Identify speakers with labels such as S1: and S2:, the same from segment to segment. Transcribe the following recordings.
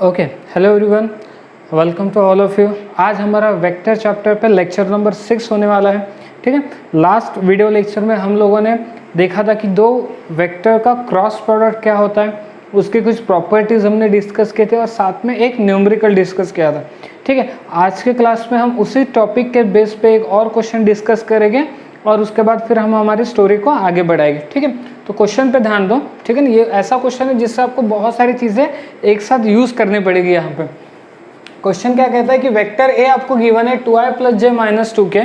S1: Okay, hello everyone, welcome to all of you. आज हमारा vector chapter पे lecture number 6 होने वाला है। ठीक है, लास्ट वीडियो लेक्चर में हम लोगों ने देखा था कि दो वेक्टर का क्रॉस प्रोडक्ट क्या होता है, उसकी कुछ प्रॉपर्टीज़ हमने डिस्कस किए थे और साथ में एक न्यूमेरिकल डिस्कस किया था। ठीक है, आज के क्लास में हम उसी टॉपिक के बेस पे एक और क्वेश्चन डिस्कस करेंगे और उसके बाद फिर हम हमारी स्टोरी को आगे बढ़ाएंगे। ठीक है, तो क्वेश्चन पे ध्यान दो। ठीक है ना, ये ऐसा क्वेश्चन है जिससे आपको बहुत सारी चीज़ें एक साथ यूज़ करनी पड़ेगी। यहाँ पे क्वेश्चन क्या कहता है कि वेक्टर ए आपको गिवन है 2i + j - 2k,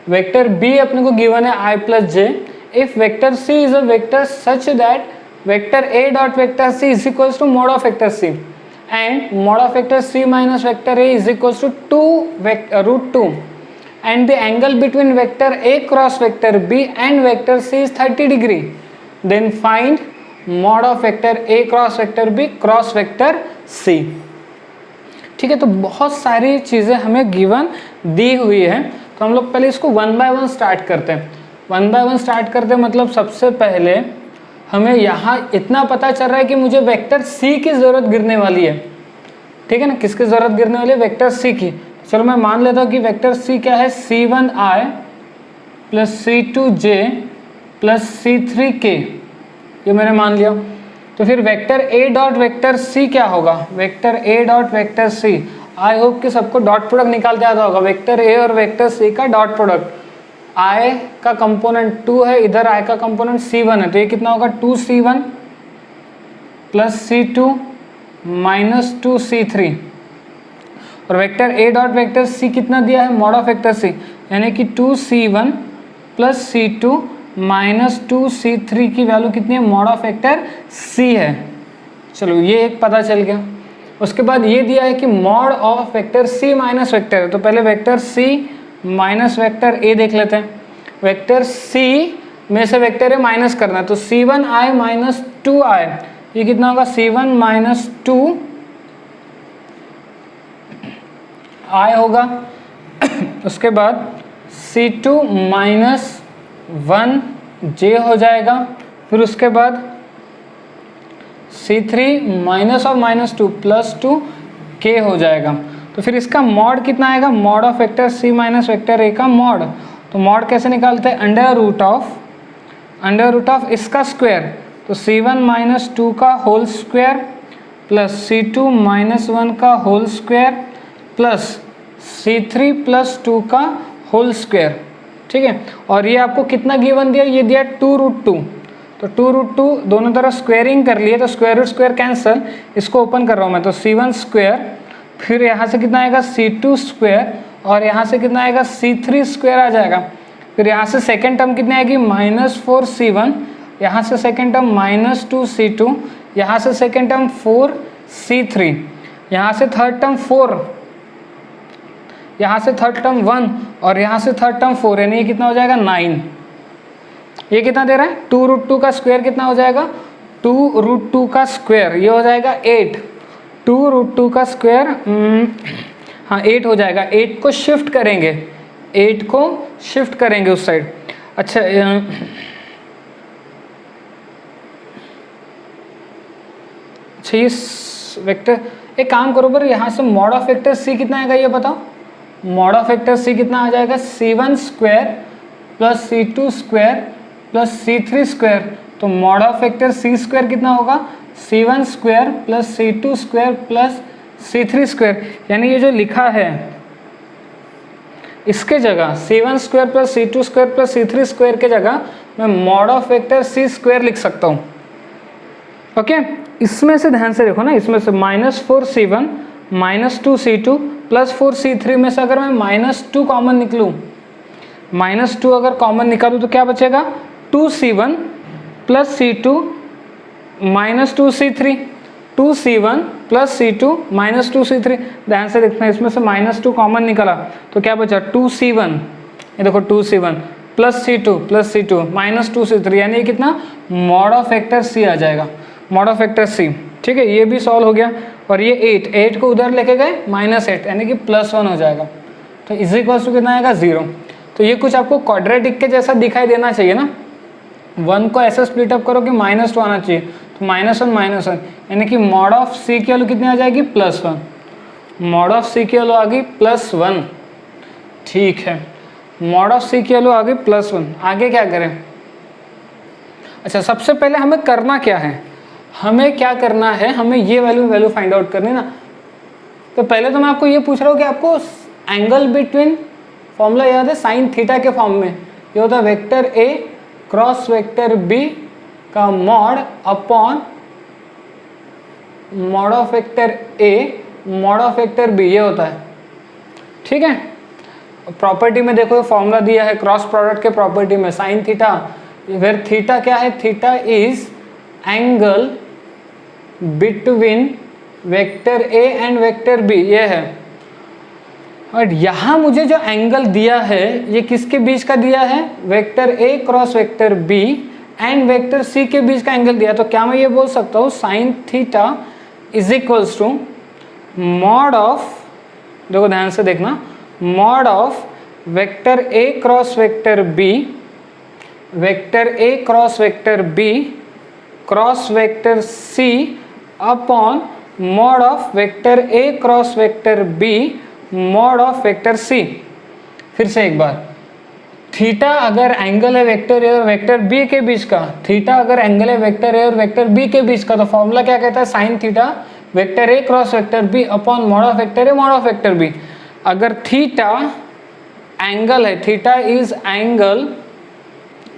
S1: vector B अपने को गिवन है i + j। If vector C is a vector such that vector A dot vector C is equals to mod of vector C and mod of vector C minus vector A is equals to 2√2 and the angle between vector A cross vector B and vector C is 30 degree, then find mod of vector A cross vector B cross vector C। ठीक है, तो बहुत सारी चीज़ें हमें given the हुई है, तो हम लोग पहले इसको 1 बाय 1 स्टार्ट करते हैं। 1 बाय 1 स्टार्ट करते हैं मतलब सबसे पहले हमें यहाँ इतना पता चल रहा है कि मुझे वेक्टर C की ज़रूरत गिरने वाली है। ठीक है ना, किसकी ज़रूरत गिरने वाली है? वेक्टर C की। चलो मैं मान लेता हूँ कि वेक्टर C क्या है, C1i + C2j + C3k, ये मैंने मान लिया। तो फिर vector A dot vector C क्या होगा? Vector A dot vector C, I hope कि सबको डॉट प्रोडक्ट निकालते आता होगा। वेक्टर A और वेक्टर C का डॉट प्रोडक्ट, I का कंपोनेंट 2 है, इधर I का कंपोनेंट C1 है, तो ये कितना होगा? 2C1 + C2 - 2C3। और vector A dot vector C कितना दिया है? mod ऑफ वेक्टर C, यानी कि 2C1 + C2 - 2C3 की वैल्यू कितनी है? mod ऑफ वेक्टर C है। चलो ये एक पता चल गया। उसके बाद ये दिया है कि mod of vector C minus vector है, तो पहले vector C minus vector A देख लेते हैं। वेक्टर C में से वेक्टर A माइनस करना है, तो C1i - 2i, ये कितना होगा? C1 - 2 I होगा। उसके बाद C2 - 1 J हो जाएगा। फिर उसके बाद C3 -2 + 2 K हो जाएगा। तो फिर इसका मॉड कितना आएगा? Mod of vector C minus vector A का मॉड। तो मॉड कैसे निकालते हैं? अंडर रूट ऑफ इसका स्क्वायर, तो C1 - 2 का होल स्क्वायर + C2 - 1 का होल स्क्वायर प्लस C3 + 2 का होल स्क्वायर। ठीक है, और ये आपको कितना गिवन दिया? ये दिया 2√2, तो 2√2 दोनों तरफ स्क्वायरिंग कर लिए, तो स्क्वायर रूट स्क्वायर कैंसिल। इसको ओपन कर रहा हूँ मैं, तो C1 स्क्वायर, फिर यहाँ से कितना आएगा? C2 स्क्वायर, और यहाँ से कितना आएगा? C3 स्क्वायर आ जाएगा। फिर यहाँ से सेकेंड टर्म कितनी आएगी? -4C1, यहाँ से सेकेंड टर्म -2C2, यहाँ से सेकेंड टर्म 4C3, यहाँ से थर्ड टर्म 4, यहाँ से थर्ड टर्म 1, और यहाँ से थर्ड टर्म 4, यानी ये कितना हो जाएगा? 9। ये कितना दे रहा है? 2√2 का स्क्वायर कितना हो जाएगा? 2√2 का स्क्वायर ये हो जाएगा 8। 2√2 का स्क्वायर हाँ 8 हो जाएगा। 8 को शिफ्ट करेंगे, 8 को शिफ्ट करेंगे उस साइड। अच्छा ये वेक्टर, एक काम करो पर यहाँ से मॉड ऑफ वेक्टर C कितना आएगा ये बताओ? मॉड ऑफ वेक्टर C कितना आ जाएगा? C1 square + C2 square + C3 square. तो mod of vector C square कितना होगा? C1 square + C2 square + C3 square. यानी ये जो लिखा है इसके जगह C1 square + C2 square + C3 square के जगह मैं mod of vector C square लिख सकता हूँ। ओके, इसमें से ध्यान से देखो ना, इसमें से -4C1 - 2C2 + 4C3 में से अगर मैं -2 कॉमन निकलूँ, -2 अगर कॉमन निकालूँ तो क्या बचेगा? 2C1 + C2 - 2C3, 2C1 + C2 - 2C3। ध्यान से देखना, इसमें से -2 कॉमन निकला तो क्या बचा? 2C1, ये देखो 2C1 + C2 + C2 - 2C3, यानी ये कितना? मॉड ऑफ वेक्टर C आ जाएगा, मॉड ऑफ वेक्टर C। ठीक है, ये भी सॉल्व हो गया। और ये 8 को उधर लेके गए -8, यानी कि +1 हो जाएगा। तो इज इक्वल टू कितना आएगा? 0। तो ये कुछ आपको क्वाड्रेटिक के जैसा दिखाई देना चाहिए ना। 1 को ऐसा स्प्लिट अप करो कि -2 आना चाहिए, तो -1 यानी कि मॉड ऑफ सी की वैल्यू कितनी आ जाएगी +1, मॉड ऑफ सी की वैल्यू आ गई +1। ठीक है, मॉड ऑफ सी की वैल्यू आ गई +1। आगे क्या करें? अच्छा, सबसे पहले हमें करना क्या है, हमें क्या करना है, हमें ये वैल्यू फाइंड आउट करनी ना। तो पहले तो मैं आपको ये पूछ रहा हूँ कि आपको एंगल बिटवीन, फॉर्मूला याद है साइन थीटा के फॉर्म में, ये होता है vector A cross vector B का mod upon mod of vector A mod of vector B, ये होता है। ठीक है, प्रॉपर्टी में देखो फॉर्मूला दिया है क्रॉस प्रोडक्ट के प्रॉपर्टी में, साइन थीटा, फिर थीटा क्या है, theta is angle between vector A and vector B, ये है। और यहाँ मुझे जो एंगल दिया है ये किसके बीच का दिया है, vector A cross vector B and vector C के बीच का एंगल दिया। तो क्या मैं ये बोल सकता हूँ sine theta is equals to mod of, देखो ध्यान से देखना, mod of vector A cross vector B, vector A cross vector B cross vector C upon mod of vector A cross vector B mod of vector C. फिर से एक बार, theta अगर angle है वेक्टर ए और vector B के बीच का, थीटा अगर एंगल है वेक्टर ए और वेक्टर बी के बीच का, तो फॉर्मूला क्या कहता है, sine theta vector A cross vector B upon mod of vector A mod of vector B. अगर थीटा एंगल है, theta is angle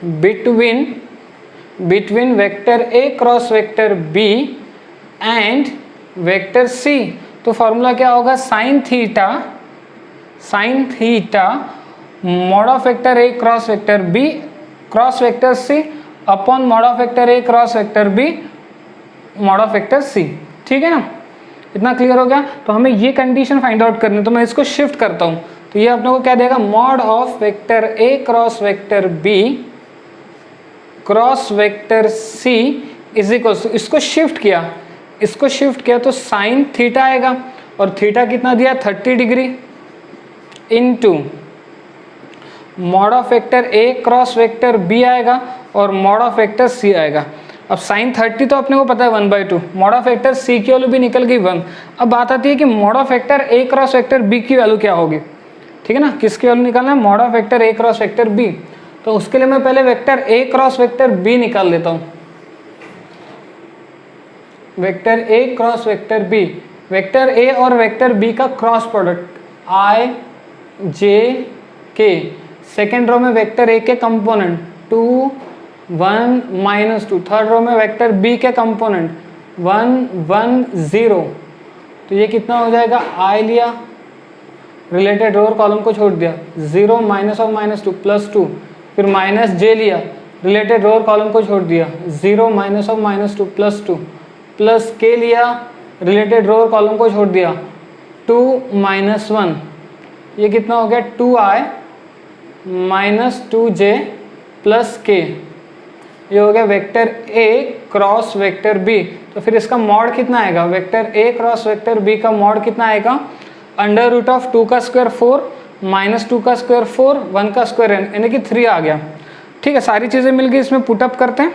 S1: between vector A cross vector B and vector C, तो formula क्या होगा, sine theta mod of vector A cross vector B cross vector C upon mod of vector A cross vector B mod of vector C. ठीक है ना, इतना clear हो गया। तो हमें ये कंडीशन फाइंड आउट करनी है, तो मैं इसको शिफ्ट करता हूँ, तो ये अपने को क्या देगा, mod of vector A cross vector B cross vector C is equal, इसको शिफ्ट किया तो साइन थीटा आएगा, और थीटा कितना दिया 30 degree into mod of vector A cross vector B आएगा और मॉड ऑफ वेक्टर सी आएगा। अब साइन 30 तो अपने को पता है 1/2, मॉड ऑफ वेक्टर सी की वैल्यू भी निकल गई 1। अब बात आती है कि mod of vector A cross vector B की वैल्यू क्या होगी। ठीक है ना, किसकी वैल्यू निकालना है, mod of vector A cross vector B. तो उसके लिए मैं पहले vector A cross vector B निकाल लेता हूँ, vector A cross vector B, vector A और वेक्टर बी का cross product I J K, second रो में वेक्टर ए के कंपोनेंट 2 1 -2, थर्ड रो में वेक्टर बी के कंपोनेंट 1 1 0। तो ये कितना हो जाएगा, आई लिया, रिलेटेड रो और कॉलम को छोड़ दिया, 0 -2 +2, फिर माइनस जे लिया, रिलेटेड रो और कॉलम को छोड़ दिया, 0 -2 +2, प्लस के लिया, रिलेटेड रो और कॉलम को छोड़ दिया, 2 -1, ये कितना हो गया 2i -2j प्लस के, ये हो गया vector A cross vector B. तो फिर इसका मॉड कितना आएगा, vector A cross vector B का मॉड कितना आएगा, √2 का स्क्वायर 4 -2 का स्क्वायर 4 1 का स्क्वायर n, यानी कि 3 आ गया। ठीक है, सारी चीज़ें मिल गई, इसमें पुटअप करते हैं।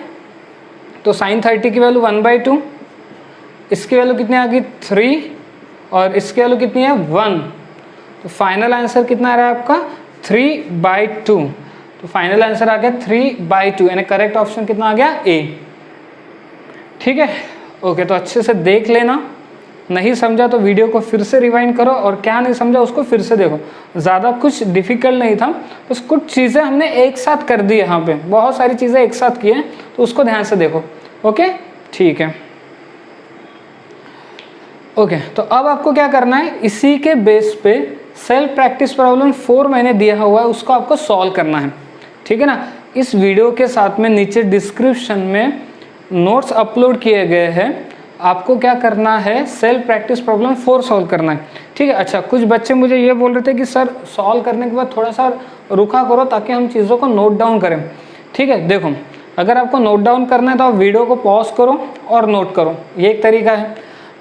S1: तो साइन 30 की वैल्यू 1/2, इसकी वैल्यू कितनी आ गई 3 और इसकी वैल्यू कितनी है 1। तो फाइनल आंसर कितना आ रहा है आपका 3/2। तो फाइनल आंसर आ गया 3/2, यानी करेक्ट ऑप्शन कितना आ गया ए। ठीक है, ओके, तो अच्छे से देख लेना, नहीं समझा तो वीडियो को फिर से रिवाइंड करो, और क्या नहीं समझा उसको फिर से देखो। ज़्यादा कुछ डिफिकल्ट नहीं था, बस कुछ चीज़ें हमने एक साथ कर दी, यहाँ पे बहुत सारी चीज़ें एक साथ की हैं, तो उसको ध्यान से देखो। ओके, ठीक है, ओके। तो अब आपको क्या करना है, इसी के बेस पे सेल्फ प्रैक्टिस प्रॉब्लम 4 मैंने दिया हुआ है, उसको आपको सॉल्व करना है। ठीक है ना, इस वीडियो के साथ में नीचे डिस्क्रिप्शन में नोट्स अपलोड किए गए हैं, आपको क्या करना है, सेल्फ प्रैक्टिस प्रॉब्लम 4 सॉल्व करना है। ठीक है, अच्छा, कुछ बच्चे मुझे ये बोल रहे थे कि सर सॉल्व करने के बाद थोड़ा सा रुका करो ताकि हम चीज़ों को नोट डाउन करें। ठीक है, देखो, अगर आपको नोट डाउन करना है तो आप वीडियो को पॉज करो और नोट करो, ये एक तरीका है।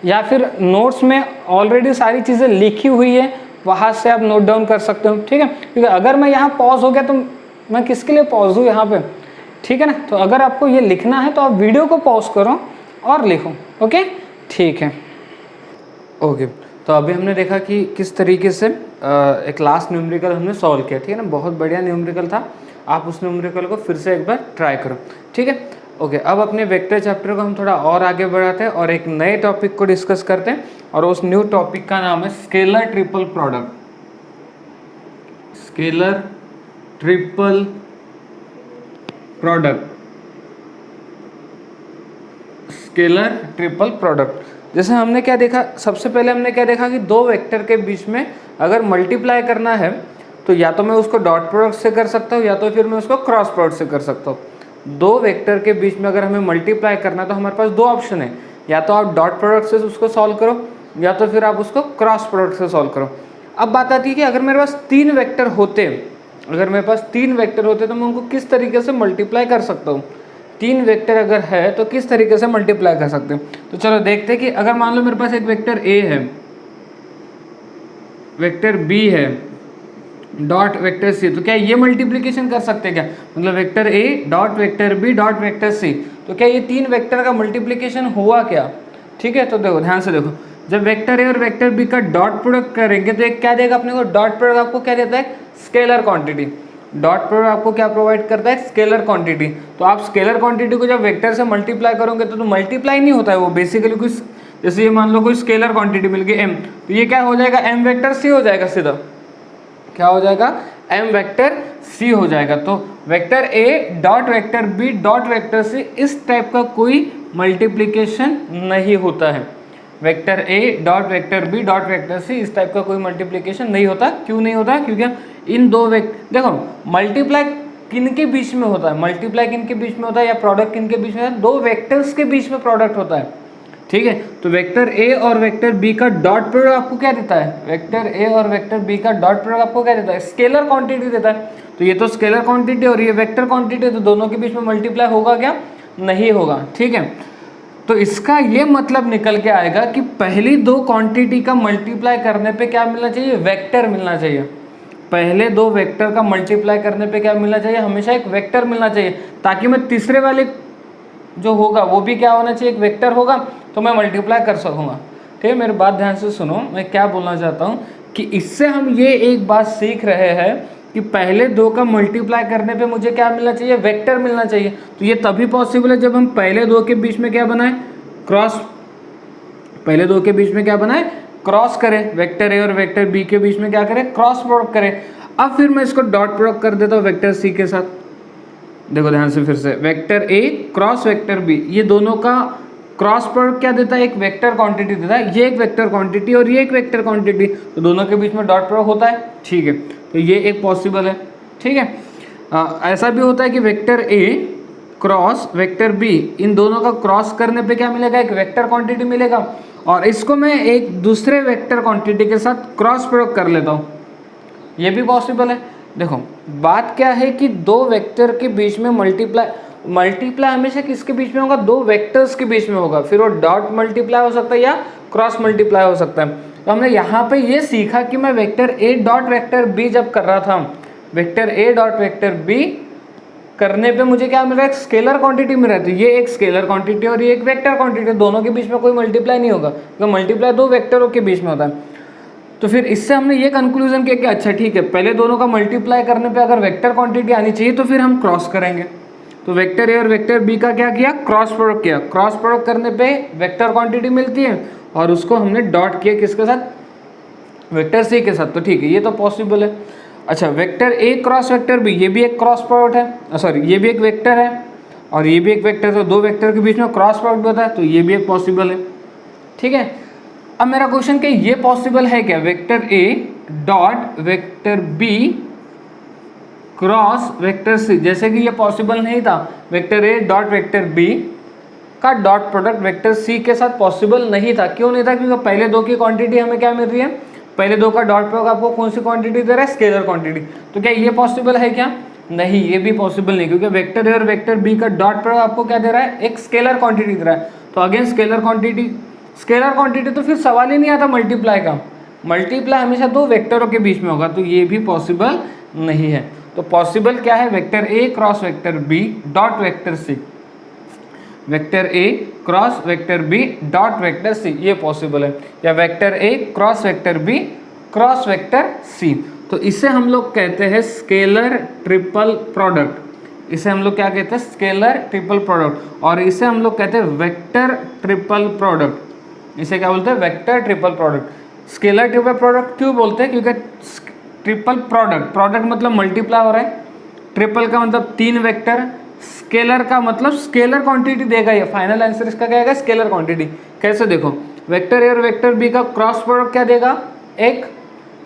S1: या फिर नोट्स में ऑलरेडी सारी चीज़ें लिखी हुई है, वहाँ से आप नोट डाउन कर सकते हो। ठीक है, क्योंकि अगर मैं यहाँ पॉज हो गया तो मैं किसके लिए पॉज हूँ यहाँ पे। ठीक है ना, तो अगर आपको ये लिखना है तो आप वीडियो को पॉज करो और लिखो। ओके, ठीक है। ओके, तो अभी हमने देखा कि किस तरीके से एक लास्ट न्यूमेरिकल हमने सॉल्व किया, ठीक है ना। बहुत बढ़िया न्यूमेरिकल था, आप उस न्यूमेरिकल को फिर से एक बार ट्राई करो, ठीक है। ओके, अब अपने वेक्टर चैप्टर को हम थोड़ा और आगे बढ़ाते हैं और एक नए टॉपिक को डिस्कस करते हैं, और उस न्यू टॉपिक का नाम है scalar triple product. Scalar triple product, scalar triple product. जैसे हमने क्या देखा, सबसे पहले हमने क्या देखा कि दो वेक्टर के बीच में अगर मल्टीप्लाई करना है तो या तो मैं उसको डॉट प्रोडक्ट से कर सकता हूँ या तो फिर मैं उसको क्रॉस प्रोडक्ट से कर सकता हूँ। दो वेक्टर के बीच में अगर हमें मल्टीप्लाई करना है तो हमारे पास दो ऑप्शन है, या तो आप डॉट प्रोडक्ट से उसको सॉल्व करो या तो फिर आप उसको क्रॉस प्रोडक्ट से सॉल्व करो। अब बात आती है कि अगर मेरे पास तीन वेक्टर होते, तो मैं उनको किस तरीके से मल्टीप्लाई कर सकता हूँ। तीन वेक्टर अगर है तो किस तरीके से मल्टीप्लाई कर सकते हैं। तो चलो देखते हैं कि अगर मान लो मेरे पास एक वेक्टर ए है, वेक्टर बी है, डॉट वेक्टर सी, तो क्या ये मल्टीप्लिकेशन कर सकते हैं क्या? मतलब vector A dot vector B dot vector C, तो क्या ये तीन वेक्टर का मल्टीप्लिकेशन हुआ क्या? ठीक है, तो देखो ध्यान से देखो, जब वेक्टर ए और वेक्टर बी का डॉट प्रोडक्ट करेंगे तो एक क्या देगा अपने को? डॉट प्रोडक्ट आपको क्या देता है? Scalar quantity. डॉट प्रोडक्ट आपको क्या प्रोवाइड करता है? Scalar quantity. तो आप स्केलर क्वांटिटी को जब वेक्टर से मल्टीप्लाई करोगे तो मल्टीप्लाई नहीं होता है, वो बेसिकली कुछ, जैसे ये मान लो कोई स्केलर क्वांटिटी मिल गई एम, तो ये क्या हो जाएगा? एम वेक्टर सी हो जाएगा सीधा। क्या हो जाएगा? एम वेक्टर सी हो जाएगा। तो vector A dot vector B dot vector C, इस टाइप का कोई मल्टीप्लिकेशन नहीं होता है। Vector A dot vector B dot vector C, इस टाइप का कोई मल्टीप्लिकेशन नहीं होता। क्यों नहीं होता? क्योंकि इन दो देखो मल्टीप्लाई किन के बीच में होता है? मल्टीप्लाई किन के बीच में होता है या प्रोडक्ट किन के बीच में होता है? दो वेक्टर्स के बीच में प्रोडक्ट होता है, ठीक है। तो वेक्टर ए और वेक्टर बी का डॉट प्रोडक्ट आपको क्या देता है? वेक्टर ए और वेक्टर बी का डॉट प्रोडक्ट आपको क्या देता है? स्केलर क्वांटिटी देता है। तो ये तो स्केलर क्वांटिटी और ये वेक्टर क्वांटिटी, तो दोनों के बीच में मल्टीप्लाई होगा क्या? नहीं होगा, ठीक है। तो इसका ये मतलब निकल के आएगा कि पहली दो क्वांटिटी का मल्टीप्लाई करने पे क्या मिलना चाहिए? वेक्टर मिलना चाहिए। पहले दो वेक्टर का मल्टीप्लाई करने पे क्या मिलना चाहिए? हमेशा एक वेक्टर मिलना चाहिए, ताकि मैं तीसरे वाले जो होगा वो भी क्या होना चाहिए? एक वेक्टर होगा, तो मैं मल्टीप्लाई कर सकूंगा, ठीक है। मेरी बात ध्यान से सुनो, मैं क्या बोलना चाहता हूँ कि इससे हम ये एक बात सीख रहे हैं कि पहले दो का मल्टीप्लाई करने पे मुझे क्या मिलना चाहिए? वेक्टर मिलना चाहिए। तो ये तभी पॉसिबल है जब हम पहले दो के बीच में क्या बनाए? क्रॉस। पहले दो के बीच में क्या बनाए? क्रॉस करें। वेक्टर ए और वेक्टर बी के बीच में क्या करें? क्रॉस प्रोडक्ट करें। अब फिर मैं इसको डॉट प्रोडक्ट कर देता हूँ वेक्टर सी के साथ। देखो ध्यान से फिर से, vector A cross vector B, ये दोनों का क्रॉस प्रोडक्ट क्या देता है? एक वेक्टर क्वांटिटी देता है। ये एक वेक्टर क्वांटिटी और ये एक वेक्टर क्वांटिटी, तो दोनों के बीच में डॉट प्रोडक्ट होता है, ठीक है। तो ये एक पॉसिबल है, ठीक है। ऐसा भी होता है कि vector A cross vector B, इन दोनों का क्रॉस करने पे क्या मिलेगा? एक वेक्टर क्वांटिटी मिलेगा, और इसको मैं एक दूसरे वेक्टर क्वांटिटी के साथ क्रॉस प्रोडक्ट कर लेता हूँ, ये भी पॉसिबल है। देखो बात क्या है कि दो वेक्टर के बीच में मल्टीप्लाई हमेशा किसके बीच में होगा? दो वेक्टर्स के बीच में होगा। फिर वो डॉट मल्टीप्लाई हो सकता है या क्रॉस मल्टीप्लाई हो सकता है। तो हमने यहाँ पे ये सीखा कि मैं vector A dot vector B जब कर रहा था, vector A dot vector B करने पे मुझे क्या मिल रहा है? एक स्केलर क्वांटिटी मिल रहा है। तो ये एक स्केलर क्वांटिटी और ये एक वेक्टर क्वांटिटी, दोनों के बीच में कोई मल्टीप्लाई नहीं होगा, क्योंकि मल्टीप्लाई दो वेक्टरों के बीच में होता है। तो फिर इससे हमने ये कंक्लूजन किया कि अच्छा ठीक है, पहले दोनों का मल्टीप्लाई करने पे अगर वेक्टर क्वांटिटी आनी चाहिए तो फिर हम क्रॉस करेंगे। तो वेक्टर ए और वेक्टर बी का क्या किया? क्रॉस प्रोडक्ट किया। क्रॉस प्रोडक्ट करने पे वेक्टर क्वांटिटी मिलती है और उसको हमने डॉट किया किसके साथ? वेक्टर सी के साथ। तो ठीक है, ये तो पॉसिबल है। अच्छा, vector A cross vector B, ये भी एक क्रॉस प्रोडक्ट है, सॉरी ये भी एक वेक्टर है और ये भी एक वेक्टर, तो दो वेक्टर के बीच में क्रॉस प्रोडक्ट होता है, तो ये भी एक पॉसिबल है, ठीक है। अब मेरा क्वेश्चन क्या, ये पॉसिबल है क्या? Vector A dot vector B cross vector C, जैसे कि ये पॉसिबल नहीं था, vector A dot vector B का डॉट प्रोडक्ट वेक्टर सी के साथ पॉसिबल नहीं था। क्यों नहीं था? क्योंकि पहले दो की क्वांटिटी हमें क्या मिल रही है? पहले दो का डॉट प्रोडक्ट आपको कौन सी क्वांटिटी दे रहा है? Scalar quantity. तो क्या ये पॉसिबल है क्या? नहीं, ये भी पॉसिबल नहीं, क्योंकि वेक्टर ए और वेक्टर बी का डॉट प्रोडक्ट आपको क्या दे रहा है? एक स्केलर क्वांटिटी दे रहा है। तो अगेन स्केलर क्वांटिटी तो फिर सवाल ही नहीं आता मल्टीप्लाई का। मल्टीप्लाई हमेशा दो वेक्टरों के बीच में होगा, तो ये भी पॉसिबल नहीं है। तो पॉसिबल क्या है? Vector A cross vector B dot vector C. Vector A cross vector B dot vector C, ये पॉसिबल है, या vector A cross vector B cross vector C. तो इसे हम लोग कहते हैं स्केलर ट्रिपल प्रोडक्ट। इसे हम लोग क्या कहते हैं? Scalar triple product. और इसे हम लोग कहते हैं वेक्टर ट्रिपल प्रोडक्ट। इसे क्या बोलते हैं? Vector triple product. Scalar triple product क्यों बोलते हैं? क्योंकि ट्रिपल प्रोडक्ट, प्रोडक्ट मतलब मल्टीप्लाई हो रहा है, ट्रिपल का मतलब 3 वेक्टर, स्केलर का मतलब स्केलर क्वांटिटी देगा। ये फाइनल आंसर इसका क्या आएगा? Scalar quantity. कैसे देखो, वेक्टर ए और वेक्टर बी का क्रॉस प्रोडक्ट क्या देगा? एक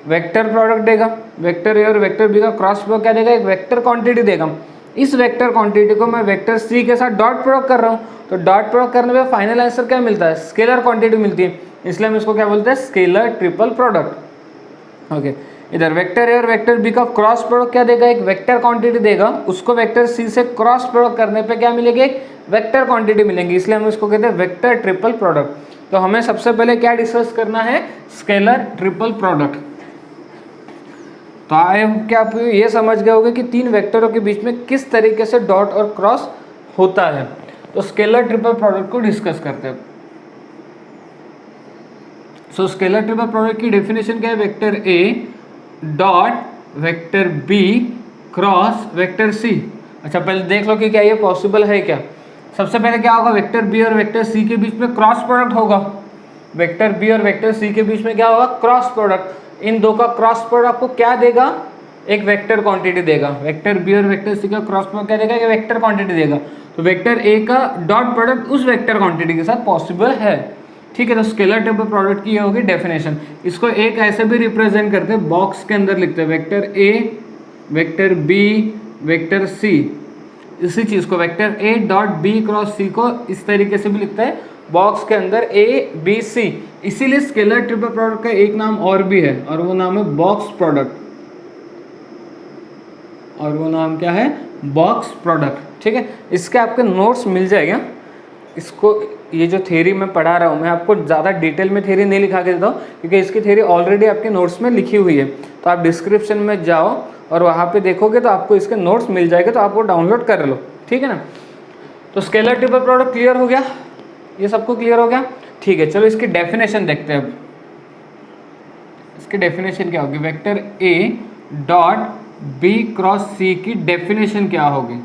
S1: वेक्टर प्रोडक्ट देगा। वेक्टर ए और वेक्टर बी का क्रॉस प्रोडक्ट क्या देगा? एक वेक्टर क्वांटिटी देगा। इस वेक्टर क्वांटिटी को मैं वेक्टर सी के साथ डॉट प्रोडक्ट कर रहा हूँ, तो डॉट प्रोडक्ट करने पे फाइनल आंसर क्या मिलता है? स्केलर क्वांटिटी मिलती है, इसलिए हम इसको क्या बोलते हैं? Scalar triple product. ओके, इधर वेक्टर ए और वेक्टर बी का क्रॉस प्रोडक्ट क्या देगा? एक वेक्टर क्वांटिटी देगा, उसको वेक्टर सी से क्रॉस प्रोडक्ट करने पे क्या मिलेगी? एक वेक्टर क्वांटिटी मिलेंगी, इसलिए हम इसको कहते हैं वेक्टर ट्रिपल प्रोडक्ट। तो हमें सबसे पहले क्या डिस्कस करना है? Scalar triple product. तो आए क्या आप ये समझ गए होंगे कि 3 वेक्टरों के बीच में किस तरीके से डॉट और क्रॉस होता है। तो स्केलर ट्रिपल प्रोडक्ट को डिस्कस करते हैं। सो स्केलर ट्रिपल प्रोडक्ट की डेफिनेशन क्या है? Vector A dot vector B cross vector C. अच्छा, पहले देख लो कि क्या ये पॉसिबल है क्या। सबसे पहले क्या होगा? वेक्टर बी और वेक्टर सी के बीच में क्रॉस प्रोडक्ट होगा। वेक्टर बी और वेक्टर सी के बीच में क्या होगा? Cross product. इन दो का क्रॉस प्रोडक्ट को क्या देगा? एक वेक्टर क्वांटिटी देगा। वेक्टर बी और वेक्टर सी का क्रॉस प्रोडक्ट क्या देगा? एक वेक्टर क्वांटिटी देगा। तो वेक्टर ए का डॉट प्रोडक्ट उस वेक्टर क्वांटिटी के साथ पॉसिबल है। ठीक है, तो स्केलर ट्रिपल प्रोडक्ट की ये होगी डेफिनेशन। इसको एक ऐसे भी रिप्रेजेंट करते हैं, बॉक्स के अंदर लिखते हैं vector A, vector B, vector C. इसी चीज को vector A dot B cross C को इस तरीके से भी लिखते हैं बॉक्स के अंदर ए बी सी। इसीलिए स्केलर ट्रिपल प्रोडक्ट का एक नाम और भी है, और वो नाम है बॉक्स प्रोडक्ट। और वो नाम क्या है? Box product. ठीक है, इसके आपके नोट्स मिल जाएगा। इसको ये जो थ्योरी मैं पढ़ा रहा हूँ, मैं आपको ज़्यादा डिटेल में थ्योरी नहीं लिखा के देता हूँ, क्योंकि इसकी थ्योरी ऑलरेडी आपके नोट्स में लिखी हुई है। तो आप डिस्क्रिप्शन में जाओ और वहाँ पे देखोगे तो आपको इसके नोट्स मिल जाएंगे, तो आप वो डाउनलोड कर लो। ठीक है ना। तो स्केलर ट्रिपल प्रोडक्ट क्लियर हो गया? ये सबको क्लियर हो गया? ठीक है, चलो इसकी डेफिनेशन देखते हैं अब। इसकी डेफिनेशन क्या होगी? Vector A dot B cross C की डेफिनेशन क्या होगी?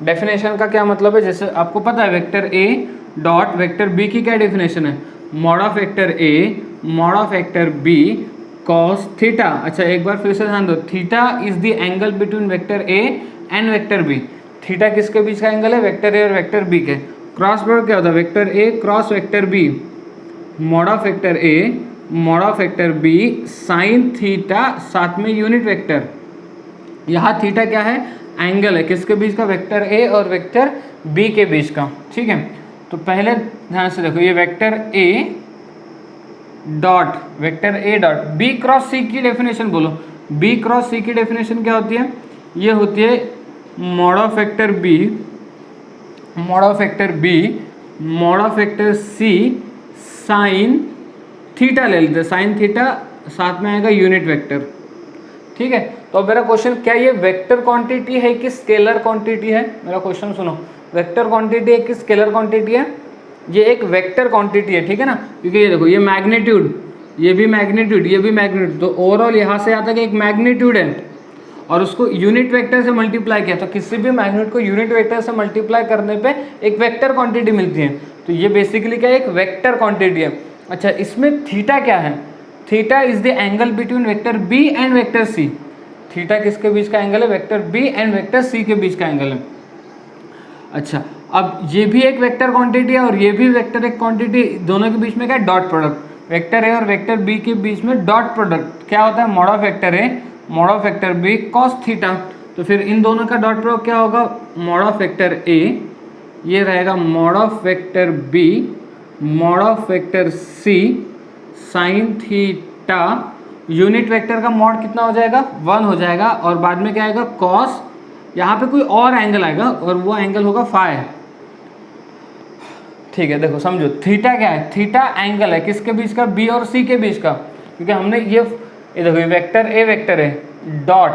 S1: डेफिनेशन का क्या मतलब है? जैसे आपको पता है vector A dot vector B की क्या डेफिनेशन है? Mod of vector A mod of vector B cos theta. अच्छा, एक बार फिर से ध्यान दो, theta is the angle between vector A and vector B. Theta किसके बीच का एंगल है? वेक्टर ए और वेक्टर बी के। क्रॉस प्रोडक्ट क्या होता है? Vector A cross vector B mod of vector A mod of vector B sine theta, साथ में यूनिट वेक्टर। यहाँ थीटा क्या है? एंगल है, किसके बीच का? वेक्टर ए और वेक्टर बी के बीच का। ठीक है, तो पहले ध्यान से देखो, ये vector A dot B cross C की डेफिनेशन बोलो। बी क्रॉस सी की डेफिनेशन क्या होती है? ये होती है mod of vector B mod of vector B mod of vector C sine theta ले लेते हैं, साइन थीटा, साथ में आएगा यूनिट वेक्टर। ठीक है, तो अब मेरा क्वेश्चन, क्या ये वेक्टर क्वांटिटी है कि स्केलर क्वांटिटी है? मेरा क्वेश्चन सुनो, वेक्टर क्वांटिटी है कि स्केलर क्वांटिटी है? ये एक वेक्टर क्वांटिटी है। ठीक है ना, क्योंकि ये देखो, ये मैग्नीट्यूड, ये भी मैग्नीट्यूड, ये भी मैग्नीट्यूड, तो ओवरऑल यहाँ से आता है कि एक मैग्नीट्यूड है और उसको यूनिट वेक्टर से मल्टीप्लाई किया, तो किसी भी मैग्नीट्यूड को यूनिट वेक्टर से मल्टीप्लाई करने पे एक वेक्टर क्वांटिटी मिलती है। तो ये बेसिकली क्या है? एक वेक्टर क्वांटिटी है। अच्छा, इसमें थीटा क्या है? Theta is the angle between vector B and vector C. Theta किसके बीच का एंगल है? Vector B and vector C के बीच का एंगल है। अच्छा, अब ये भी एक वेक्टर क्वांटिटी है और ये भी वेक्टर एक क्वांटिटी, दोनों के बीच में क्या है? Dot product. वेक्टर ए और वेक्टर बी के बीच में डॉट प्रोडक्ट क्या होता है? Mod of vector A mod of vector B cos theta. तो फिर इन दोनों का डॉट प्रोडक्ट क्या होगा? मॉड ऑफ वेक्टर ए, ये रहेगा mod of vector B mod of vector C sine theta, unit vector का मॉड कितना हो जाएगा? 1 हो जाएगा, और बाद में क्या आएगा? कॉस, यहाँ पे कोई और एंगल आएगा और वो एंगल होगा फाई। ठीक है, देखो समझो, थीटा क्या है? थीटा एंगल है, किसके बीच का? बी और सी के बीच का। क्योंकि हमने ये देखो, ये वेक्टर ए वेक्टर है डॉट,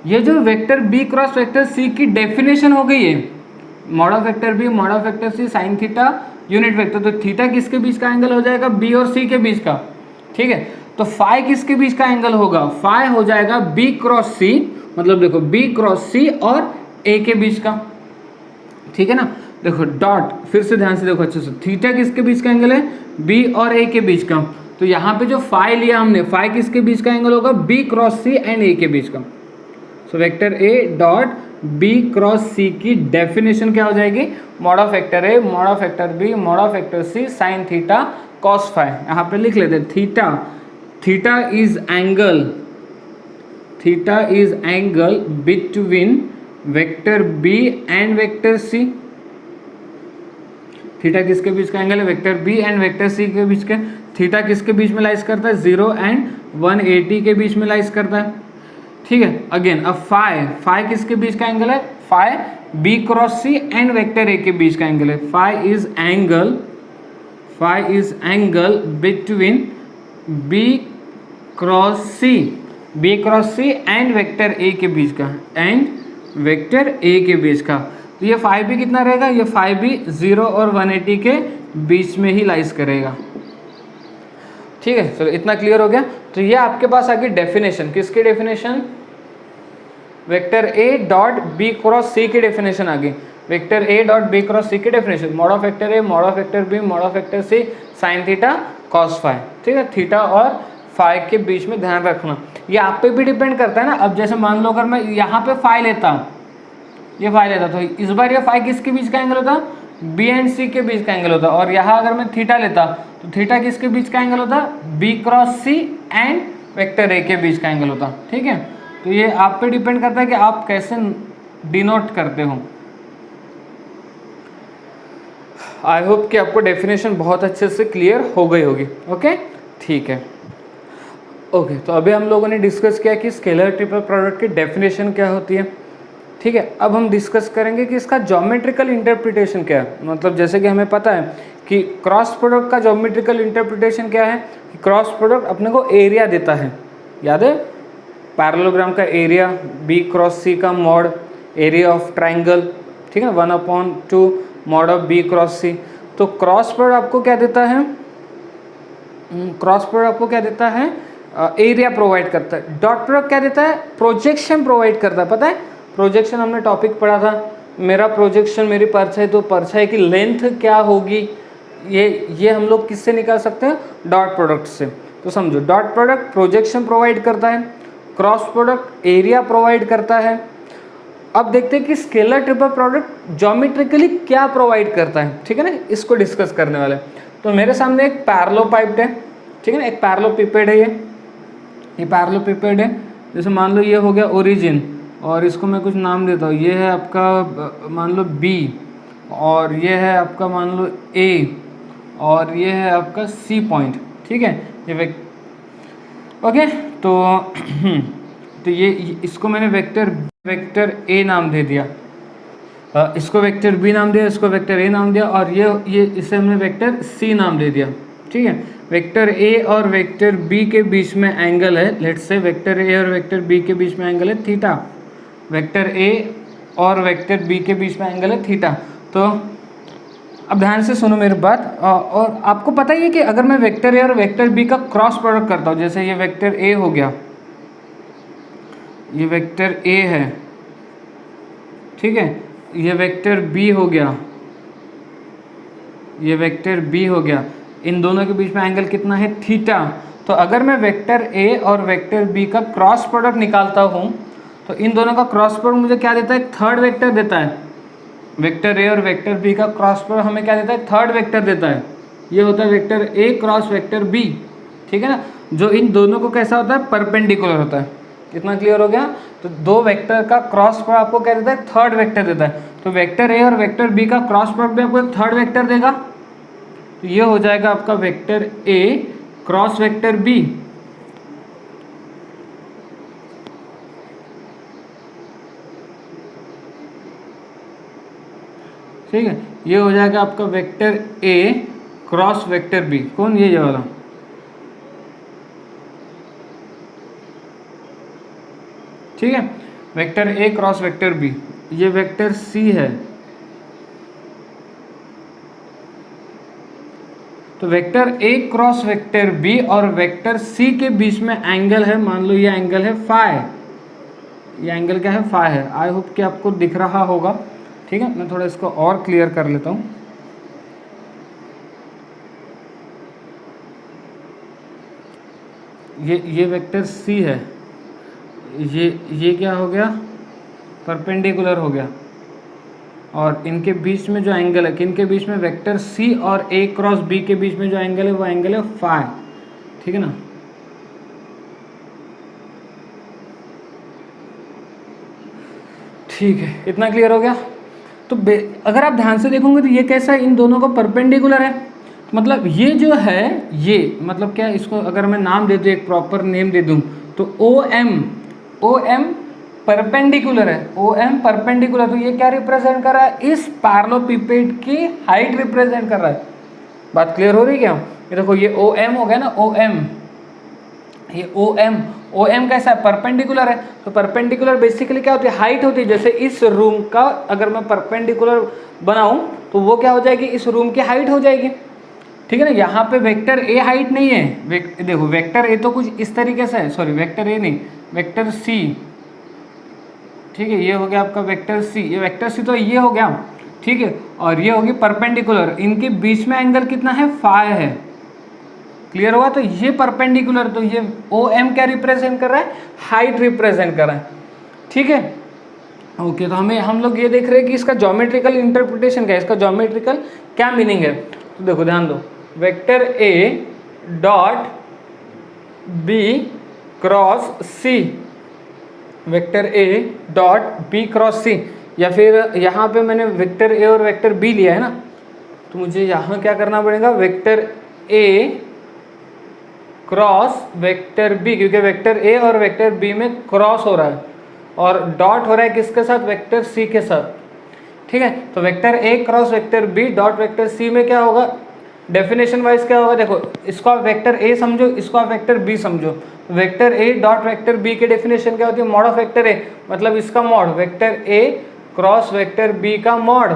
S1: ये जो vector B cross vector C की डेफिनेशन हो गई है, mod of vector B mod of vector C sine theta unit vector. तो थीटा किसके बीच का एंगल हो जाएगा, बी और सी के बीच का, ठीक है। तो फाई किसके बीच का एंगल होगा, फाई हो जाएगा बी क्रॉस सी, मतलब देखो बी क्रॉस सी और ए के बीच का, ठीक है ना। देखो डॉट, फिर से ध्यान से देखो अच्छे से, थीटा किसके बीच का एंगल है, बी और ए के बीच का। तो यहाँ पे जो फाई लिया हमने, फाई किसके बीच का एंगल होगा, B cross C and A के बीच का। So vector A dot B cross C की डेफिनेशन क्या हो जाएगी, mod of vector A mod of vector B mod of vector C sine theta cos phi. यहाँ पे लिख लेते theta, theta is angle between vector B and vector C. Theta किसके बीच का एंगल है, vector B and vector C के बीच का। थीटा किसके बीच में लाइज करता है, 0 एंड 180 के बीच में लाइज करता है, ठीक है। अगेन अब फाई किसके बीच का एंगल है, phi B cross C and vector A के बीच का एंगल है। Phi is angle between B cross C and vector A के बीच का, तो ये फाई भी कितना रहेगा, ये फाई भी 0 और 180 के बीच में ही लाइज करेगा, ठीक है। चलो इतना क्लियर हो गया। तो ये आपके पास आ गई डेफिनेशन, किसकी definition, vector A dot B cross C की डेफिनेशन आ गई। Vector A dot B cross C की definition, mod of vector A mod of vector B mod of vector C sine theta cos phi, ठीक है। Theta और phi के बीच में ध्यान रखना, ये आप पे भी डिपेंड करता है ना। अब जैसे मान लो अगर मैं यहाँ पे फाई लेता, ये फाई लेता, तो इस बार ये फाई किसके बीच का एंगल होता, बी एंड सी के बीच का एंगल होता। और यहाँ अगर मैं थीटा लेता तो थीटा किसके बीच का एंगल होता, B cross C and vector A के बीच का एंगल होता, ठीक है। तो ये आप पे डिपेंड करता है कि आप कैसे डिनोट करते हो। आई होप कि आपको डेफिनेशन बहुत अच्छे से क्लियर हो गई होगी, ओके ठीक है। ओके तो अभी हम लोगों ने डिस्कस किया कि स्केलर ट्रिपल प्रोडक्ट की डेफिनेशन क्या होती है, ठीक है। अब हम डिस्कस करेंगे कि इसका ज्योमेट्रिकल इंटरप्रिटेशन क्या है। मतलब जैसे कि हमें पता है कि क्रॉस प्रोडक्ट का ज्योमेट्रिकल इंटरप्रिटेशन क्या है, कि क्रॉस प्रोडक्ट अपने को एरिया देता है, याद है, पैरेललोग्राम का एरिया, बी क्रॉस सी का मॉड, एरिया ऑफ ट्राइंगल, ठीक है, 1/2 मॉड ऑफ बी क्रॉस सी। तो क्रॉस प्रोडक्ट आपको क्या देता है, क्रॉस प्रोडक्ट आपको क्या देता है, एरिया प्रोवाइड करता है। डॉट प्रोडक्ट क्या देता है, प्रोजेक्शन प्रोवाइड करता है। पता है प्रोजेक्शन हमने टॉपिक पढ़ा था, मेरा प्रोजेक्शन मेरी परछाई, तो परछाई की लेंथ क्या होगी, ये हम लोग किससे निकाल सकते हैं, डॉट प्रोडक्ट से। तो समझो डॉट प्रोडक्ट प्रोजेक्शन प्रोवाइड करता है, क्रॉस प्रोडक्ट एरिया प्रोवाइड करता है। अब देखते हैं कि स्केलर ट्रिपल प्रोडक्ट ज्योमेट्रिकली क्या प्रोवाइड करता है, ठीक है ना, इसको डिस्कस करने वाले। तो मेरे सामने एक पैरेललोपाइप्ड है, ठीक है ना, एक पैरेललोपिपेड है, ये पैरेललोपिपेड है। जैसे मान लो ये हो गया ओरिजिन, और इसको मैं कुछ नाम देता हूँ, ये है आपका मान लो बी, और ये है आपका मान लो ए, और ये है आपका सी पॉइंट, ठीक है। ये ओके तो ये इसको मैंने वेक्टर ए नाम दे दिया, इसको वेक्टर बी नाम दिया, इसको वेक्टर ए नाम दिया, और ये इसे हमने वेक्टर सी नाम दे दिया, ठीक है। वेक्टर ए और वेक्टर बी के बीच में एंगल है, लेट्स से वेक्टर ए और वेक्टर बी के बीच में एंगल है थीटा, वेक्टर ए और वेक्टर बी के बीच में एंगल है थीटा। तो अब ध्यान से सुनो मेरी बात, और आपको पता ही है कि अगर मैं वेक्टर ए और वेक्टर बी का क्रॉस प्रोडक्ट करता हूँ, जैसे ये वेक्टर ए हो गया, ये वेक्टर ए है, ठीक है, ये वेक्टर बी हो गया, ये वेक्टर बी हो गया, इन दोनों के बीच में एंगल कितना है, थीटा। तो अगर मैं वेक्टर ए और वेक्टर बी का क्रॉस प्रोडक्ट निकालता हूँ, तो इन दोनों का क्रॉस प्रोडक्ट मुझे क्या देता है, एक थर्ड वेक्टर देता है। वेक्टर ए और वेक्टर बी का क्रॉस प्रोडक्ट हमें क्या देता है, थर्ड वेक्टर देता है। ये होता है vector A cross vector B, ठीक है ना, जो इन दोनों को कैसा होता है, परपेंडिकुलर होता है। इतना क्लियर हो गया। तो दो वेक्टर का क्रॉस प्रोडक्ट आपको क्या देता है, थर्ड वेक्टर देता है। तो वेक्टर ए और वेक्टर बी का क्रॉस प्रोडक्ट भी आपको एक थर्ड वेक्टर देगा। तो ये हो जाएगा आपका vector A cross vector B, ठीक है। ये हो जाएगा आपका vector A cross vector B, कौन, ये वाला, ठीक है। Vector A cross vector B, ये वेक्टर सी है, तो vector A cross vector B और वेक्टर सी के बीच में एंगल है, मान लो ये एंगल है फाई, ये एंगल क्या है फाई है। आई होप कि आपको दिख रहा होगा, ठीक है। मैं थोड़ा इसको और क्लियर कर लेता हूँ। ये वेक्टर सी है, ये क्या हो गया, परपेंडिकुलर हो गया, और इनके बीच में जो एंगल है, किनके बीच में, वेक्टर सी और ए क्रॉस बी के बीच में जो एंगल है वो एंगल है फाई, ठीक है ना। ठीक है, इतना क्लियर हो गया। तो अगर आप ध्यान से देखोगे तो ये कैसा है, इन दोनों को परपेंडिकुलर है, मतलब ये जो है ये, मतलब क्या, इसको अगर मैं नाम दे दूँ, एक प्रॉपर नेम दे दूँ, तो ओ एम परपेंडिकुलर है, ओ एम परपेंडिकुलर। तो ये क्या रिप्रेजेंट कर रहा है, इस पैरेललोपिपेड की हाइट रिप्रेजेंट कर रहा है। बात क्लियर हो रही है क्या। ये देखो ये ओ एम हो गया ना, ओ एम, ये ओ एम कैसा है, परपेंडिकुलर है। तो परपेंडिकुलर बेसिकली क्या होती है, हाइट होती है। जैसे इस रूम का अगर मैं परपेंडिकुलर बनाऊं तो वो क्या हो जाएगी, इस रूम की हाइट हो जाएगी, ठीक है ना। यहाँ पे वेक्टर ए हाइट नहीं है, देखो वेक्टर ए तो कुछ इस तरीके से है, सॉरी वेक्टर ए नहीं, वेक्टर सी, ठीक है। ये हो गया आपका वेक्टर सी, ये वेक्टर सी तो ये हो गया, ठीक है। और ये होगी परपेंडिकुलर, इनके बीच में एंगल कितना है, फाई है। क्लियर हुआ। तो ये परपेंडिकुलर, तो ये ओ एम क्या रिप्रेजेंट कर रहा है, हाइट रिप्रेजेंट कर रहा है, ठीक है। ओके, तो हम लोग ये देख रहे हैं कि इसका ज्योमेट्रिकल इंटरप्रिटेशन क्या है, इसका ज्योमेट्रिकल क्या मीनिंग है। तो देखो ध्यान दो, vector A dot B cross C, vector A dot B cross C, या फिर यहाँ पे मैंने वेक्टर ए और वेक्टर बी लिया है ना, तो मुझे यहाँ क्या करना पड़ेगा, vector A cross vector B, क्योंकि वेक्टर ए और वेक्टर बी में क्रॉस हो रहा है और डॉट हो रहा है किसके साथ, वेक्टर सी के साथ, ठीक है। तो vector A cross vector B dot vector C में क्या होगा, डेफिनेशन वाइज क्या होगा, देखो इसको आप वेक्टर ए समझो, इसको आप वेक्टर बी समझो। Vector A dot vector B की डेफिनेशन क्या होती है, मॉड ऑफ वेक्टर ए, मतलब इसका mod, vector A cross vector B का mod,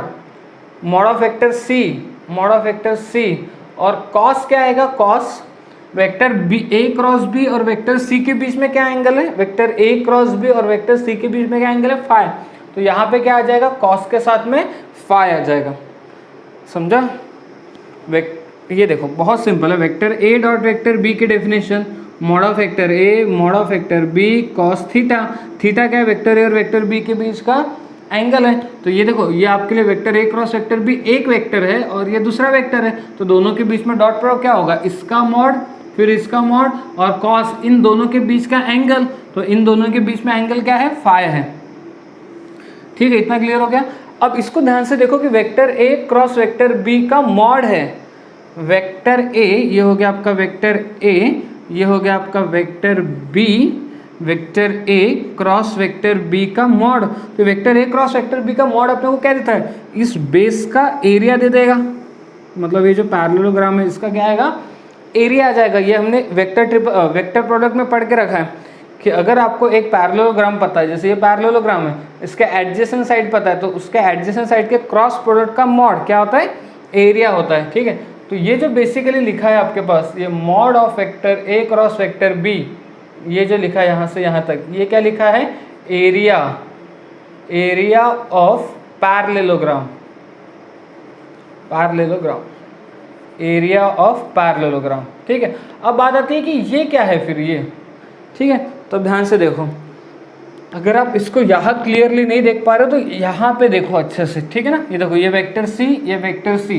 S1: mod of vector C, mod of vector C, और कॉस क्या आएगा, cos vector B A cross B और वेक्टर सी के बीच में क्या एंगल है, वेक्टर ए क्रॉस बी और वेक्टर सी के बीच में क्या एंगल है, फाई। तो यहाँ पे क्या आ जाएगा, कॉस के साथ में फाई आ जाएगा, समझा। ये देखो बहुत सिंपल है, vector A dot vector B की definition, mod of vector A mod of vector B cos theta, theta क्या है, वेक्टर ए और वेक्टर बी के बीच का एंगल है। तो ये देखो, ये आपके लिए vector A cross vector B एक वेक्टर है और ये दूसरा वेक्टर है, तो दोनों के बीच में डॉट प्रोडक्ट क्या होगा, इसका मॉड फिर इसका मॉड और कॉस, इन दोनों के बीच का एंगल, तो इन दोनों के बीच में एंगल क्या है, फाई है, ठीक है। इतना क्लियर हो गया। अब इसको ध्यान से देखो कि vector A cross vector B का मॉड है, वेक्टर ए, ये हो गया आपका वेक्टर ए, ये हो गया आपका vector B, vector A cross vector B का मॉड। तो vector A cross vector B का मॉड अपने को क्या देता है, इस बेस का एरिया दे देगा, मतलब ये जो पैरेललोग्राम है इसका क्या आएगा, एरिया आ जाएगा। ये हमने वेक्टर प्रोडक्ट में पढ़ के रखा है कि अगर आपको एक पैरेललोग्राम पता है, जैसे ये पैरेललोग्राम है, इसका एडजेसेंट साइड पता है, तो उसके एडजेसेंट साइड के क्रॉस प्रोडक्ट का मॉड क्या होता है, एरिया होता है, ठीक है। तो ये जो बेसिकली लिखा है आपके पास, ये mod of vector A cross vector B, ये जो लिखा है यहाँ से यहाँ तक, ये क्या लिखा है, area, area of parallelogram, parallelogram, area of parallelogram, ठीक है। अब बात आती है कि ये क्या है फिर ये, ठीक है। तो ध्यान से देखो, अगर आप इसको यहाँ क्लियरली नहीं देख पा रहे हो तो यहाँ पे देखो अच्छे से, ठीक है ना। ये देखो, ये वेक्टर सी, ये वेक्टर सी,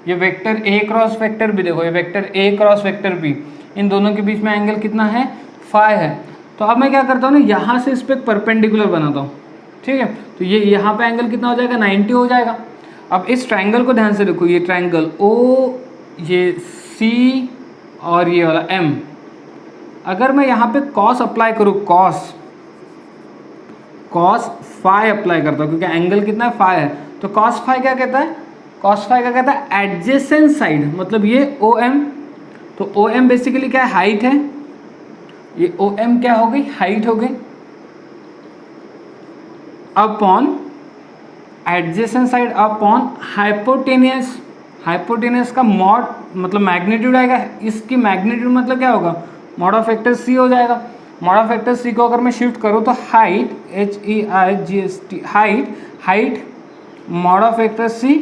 S1: ये vector A cross vector B, देखो ये vector A cross vector B, इन दोनों के बीच में एंगल कितना है, फाई है। तो अब मैं क्या करता हूँ ना, यहाँ से इस पर परपेंडिकुलर बनाता हूँ, ठीक है। तो ये यहाँ पे एंगल कितना हो जाएगा, 90 हो जाएगा। अब इस ट्राइंगल को ध्यान से देखो, ये ट्राइंगल ओ, ये सी और ये वाला एम, अगर मैं यहाँ पे कॉस अप्लाई करूँ, कॉस फाई अप्लाई करता हूँ, क्योंकि एंगल कितना है, फाई है, तो कॉस फाई क्या कहता है, कॉस फाई क्या कहता है, एडजेसेंट साइड, मतलब ये ओ एम, तो ओ एम बेसिकली क्या है, हाइट है, ये ओ एम क्या हो गई, हाइट हो गई, upon adjacent side upon hypotenuse, hypotenuse का मॉड मतलब मैग्नीट्यूड आएगा, इसकी मैग्नीट्यूड मतलब क्या होगा, मॉड ऑफ वेक्टर सी हो जाएगा। मॉड ऑफ वेक्टर सी को अगर मैं शिफ्ट करूँ तो height, HEIGHT, height mod of vector C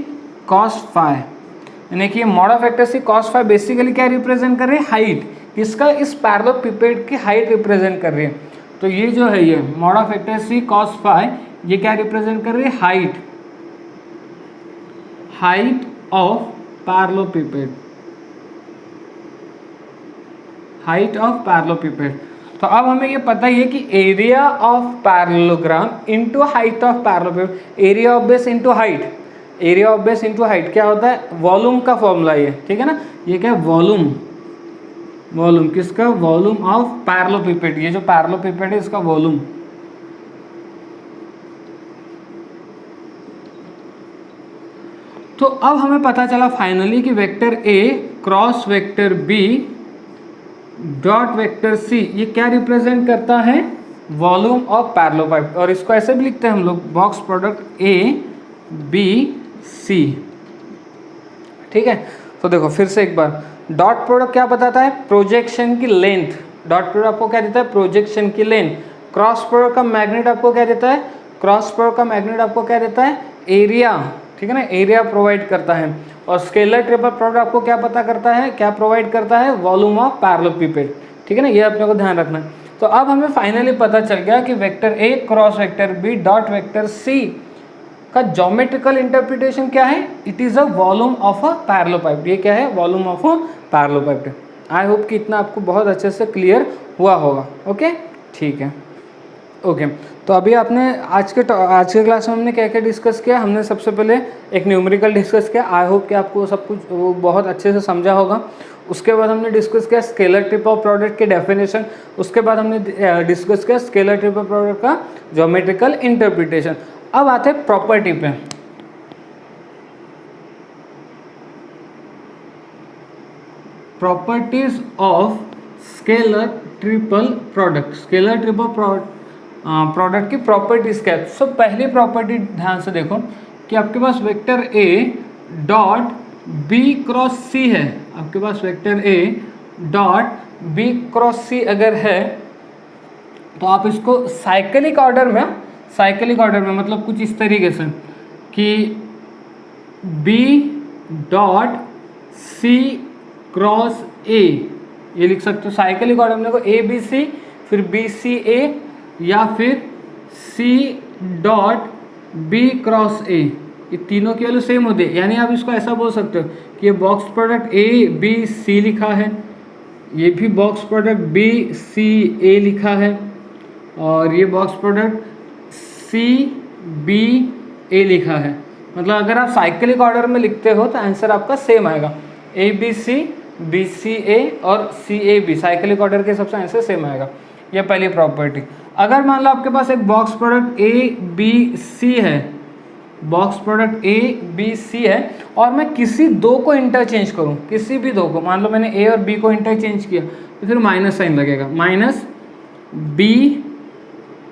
S1: cos phi, यानी कि mod of vector C cos phi basically क्या रिप्रेजेंट कर रही है, हाइट, किसका, इस पैरेललोपिपेड की हाइट रिप्रेजेंट कर रही है। तो ये जो है ये mod of vector C cos phi, ये क्या रिप्रेजेंट कर रही है, height, height of parallelepiped, height of parallelepiped. तो अब हमें ये पता ही है कि area of parallelogram into height of parallelepiped, area of base into height, area of base into height क्या होता है, वॉल्यूम का फॉर्मूला ये, ठीक है ना, ये क्या है, वॉल्यूम, वॉल्यूम किसका, वॉल्यूम ऑफ पैरेललोपिपेड, ये जो पैरेललोपिपेड है इसका वॉल्यूम। तो अब हमें पता चला फाइनली कि vector A cross vector B dot vector C ये क्या रिप्रेजेंट करता है, वॉल्यूम ऑफ पैरेललोपिपेड, और इसको ऐसे भी लिखते हैं हम लोग, box product A B C, ठीक है। तो देखो फिर से एक बार, डॉट प्रोडक्ट क्या बताता है, प्रोजेक्शन की लेंथ, डॉट प्रोडक्ट आपको क्या देता है, प्रोजेक्शन की लेंथ। क्रॉस प्रोडक्ट का मैग्नेट आपको क्या देता है, क्रॉस प्रोडक्ट का मैग्नेट आपको क्या देता है, एरिया, ठीक है ना, एरिया प्रोवाइड करता है। और स्केलर ट्रिपल प्रोडक्ट आपको क्या पता करता है, क्या प्रोवाइड करता है, वॉल्यूम ऑफ पैरेललोपिपेड, ठीक है ना, ये अपने को ध्यान रखना है। तो अब हमें फाइनली पता चल गया कि vector A cross vector B dot vector C का ज्योमेट्रिकल इंटरप्रिटेशन क्या है, it is a volume of a parallelepiped, ये क्या है, volume of a parallelepiped. I hope कि इतना आपको बहुत अच्छे से क्लियर हुआ होगा, ओके, ठीक है, ओके। तो अभी आपने आज के क्लास में हमने क्या क्या डिस्कस किया, हमने सबसे पहले एक न्यूमेरिकल डिस्कस किया, आई होप कि आपको सब कुछ वो बहुत अच्छे से समझा होगा। उसके बाद हमने डिस्कस किया स्केलर ट्रिपल प्रोडक्ट के डेफिनेशन, उसके बाद हमने डिस्कस किया स्केलर ट्रिपल प्रोडक्ट का ज्योमेट्रिकल इंटरप्रिटेशन। अब आते हैं प्रॉपर्टी पे। Properties of scalar triple product, scalar triple product की प्रॉपर्टीज क्या है। सो पहली प्रॉपर्टी ध्यान से देखो कि आपके पास vector A dot B cross C है, आपके पास vector A dot B cross C अगर है तो आप इसको साइक्लिक ऑर्डर में, साइक्लिक ऑर्डर में मतलब कुछ इस तरीके से कि B dot C cross A, ये लिख सकते हो साइक्लिक ऑर्डर में, देखो ए बी सी फिर बी सी ए या फिर C dot B cross A, ये तीनों की वैल्यू सेम होती है। यानी आप इसको ऐसा बोल सकते हो कि ये box product A B C लिखा है, ये भी box product B C A लिखा है, और ये box product C B A लिखा है। मतलब अगर आप साइक्लिक ऑर्डर में लिखते हो तो आंसर आपका सेम आएगा, ए बी सी बी सी ए और सी ए बी, साइक्लिक ऑर्डर के हिसाब से आंसर सेम आएगा। ये पहली प्रॉपर्टी। अगर मान लो आपके पास एक box product A B C है, box product A B C है, और मैं किसी दो को इंटरचेंज करूं, किसी भी दो को, मान लो मैंने ए और बी को इंटरचेंज किया तो फिर माइनस साइन लगेगा, माइनस बी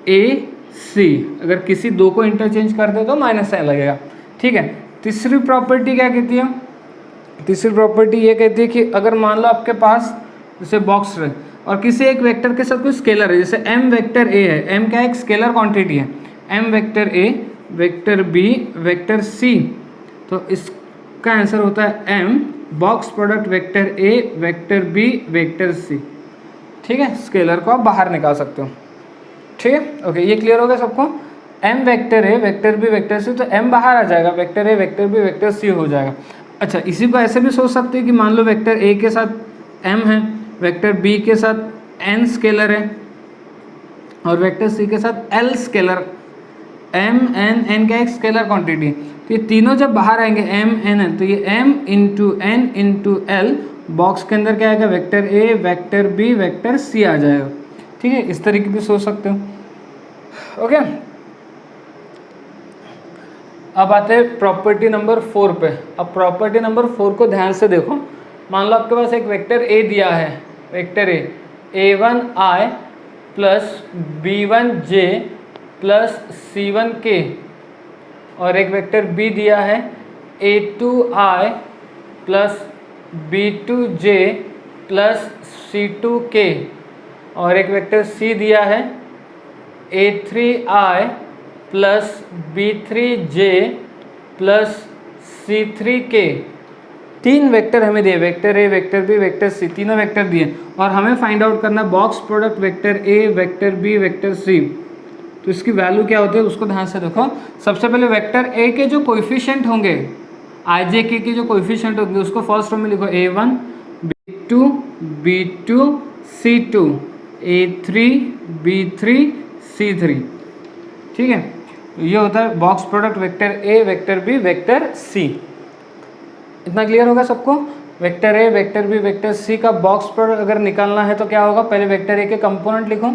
S1: ए सी, अगर किसी दो को इंटरचेंज कर दे तो माइनस साइन लगेगा, ठीक है। तीसरी प्रॉपर्टी क्या कहती है, तीसरी प्रॉपर्टी ये कहती है कि अगर मान लो आपके पास जैसे बॉक्स है और किसी एक वेक्टर के साथ कोई स्केलर है, जैसे m वेक्टर a है, m क्या एक स्केलर क्वांटिटी है, m vector a vector b vector c, तो इसका आंसर होता है m box product vector a vector b vector c, ठीक है। स्केलर को आप बाहर निकाल सकते हो, ठीक है, ओके, ये क्लियर हो गया सबको। m vector a vector b vector c, तो m बाहर आ जाएगा, vector a vector b vector c हो जाएगा। अच्छा, इसी को ऐसे भी सोच सकते हैं कि मान लो वेक्टर a के साथ m है, वेक्टर b के साथ n स्केलर है, और वेक्टर c के साथ l scalar, m n n का एक स्केलर क्वांटिटी है, तो ये तीनों जब बाहर आएंगे m n n, तो ये m into n into l, box के अंदर क्या आएगा, vector a vector b vector c आ जाएगा, ठीक है। इस तरीके भी सोच सकते हो, ओके। अब आते हैं प्रॉपर्टी नंबर 4 पे। अब प्रॉपर्टी नंबर 4 को ध्यान से देखो। मान लो आपके पास एक वेक्टर a दिया है, vector a1i plus b1j plus c1k, और एक वेक्टर b दिया है a2i plus B2J plus C2K और एक वेक्टर C दिया है A3I plus B3J plus C3K। तीन वेक्टर हमें दिए, vector A, vector B, vector C, तीनों वेक्टर दिए और हमें फाइंड आउट करना box product vector A, vector B, vector C. तो इसकी वैल्यू क्या होती है उसको ध्यान से देखो। सबसे पहले वेक्टर ए के जो कोएफिशिएंट होंगे, आई जे के जो कोएफिशिएंट होंगे उसको फर्स्ट रो में लिखो A1 B2 B2 C2 A3 B3 C3। ठीक है, ये होता है box product vector A, vector B, vector C. इतना क्लियर होगा सबको? Vector A, vector B, vector C का बॉक्स प्रोडक्ट अगर निकालना है तो क्या होगा, पहले वेक्टर ए के कंपोनेंट लिखो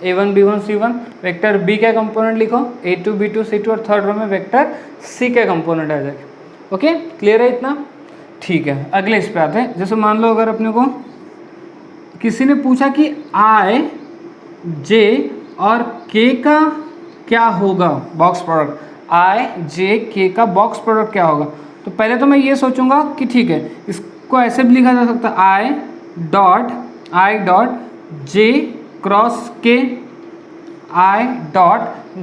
S1: A1 B1 C1, vector B के कंपोनेंट लिखो A2 B2 C2 और थर्ड रो में वेक्टर सी के कंपोनेंट आ जाएगा। ओके, क्लियर है इतना? ठीक है, अगले इस पे आते हैं। जैसे मान लो अगर अपने को किसी ने पूछा कि I J और K का क्या होगा box product, I J K का बॉक्स प्रोडक्ट क्या होगा, तो पहले तो मैं ये सोचूंगा कि ठीक है इसको ऐसे भी लिखा जा सकता है I dot J cross K, I dot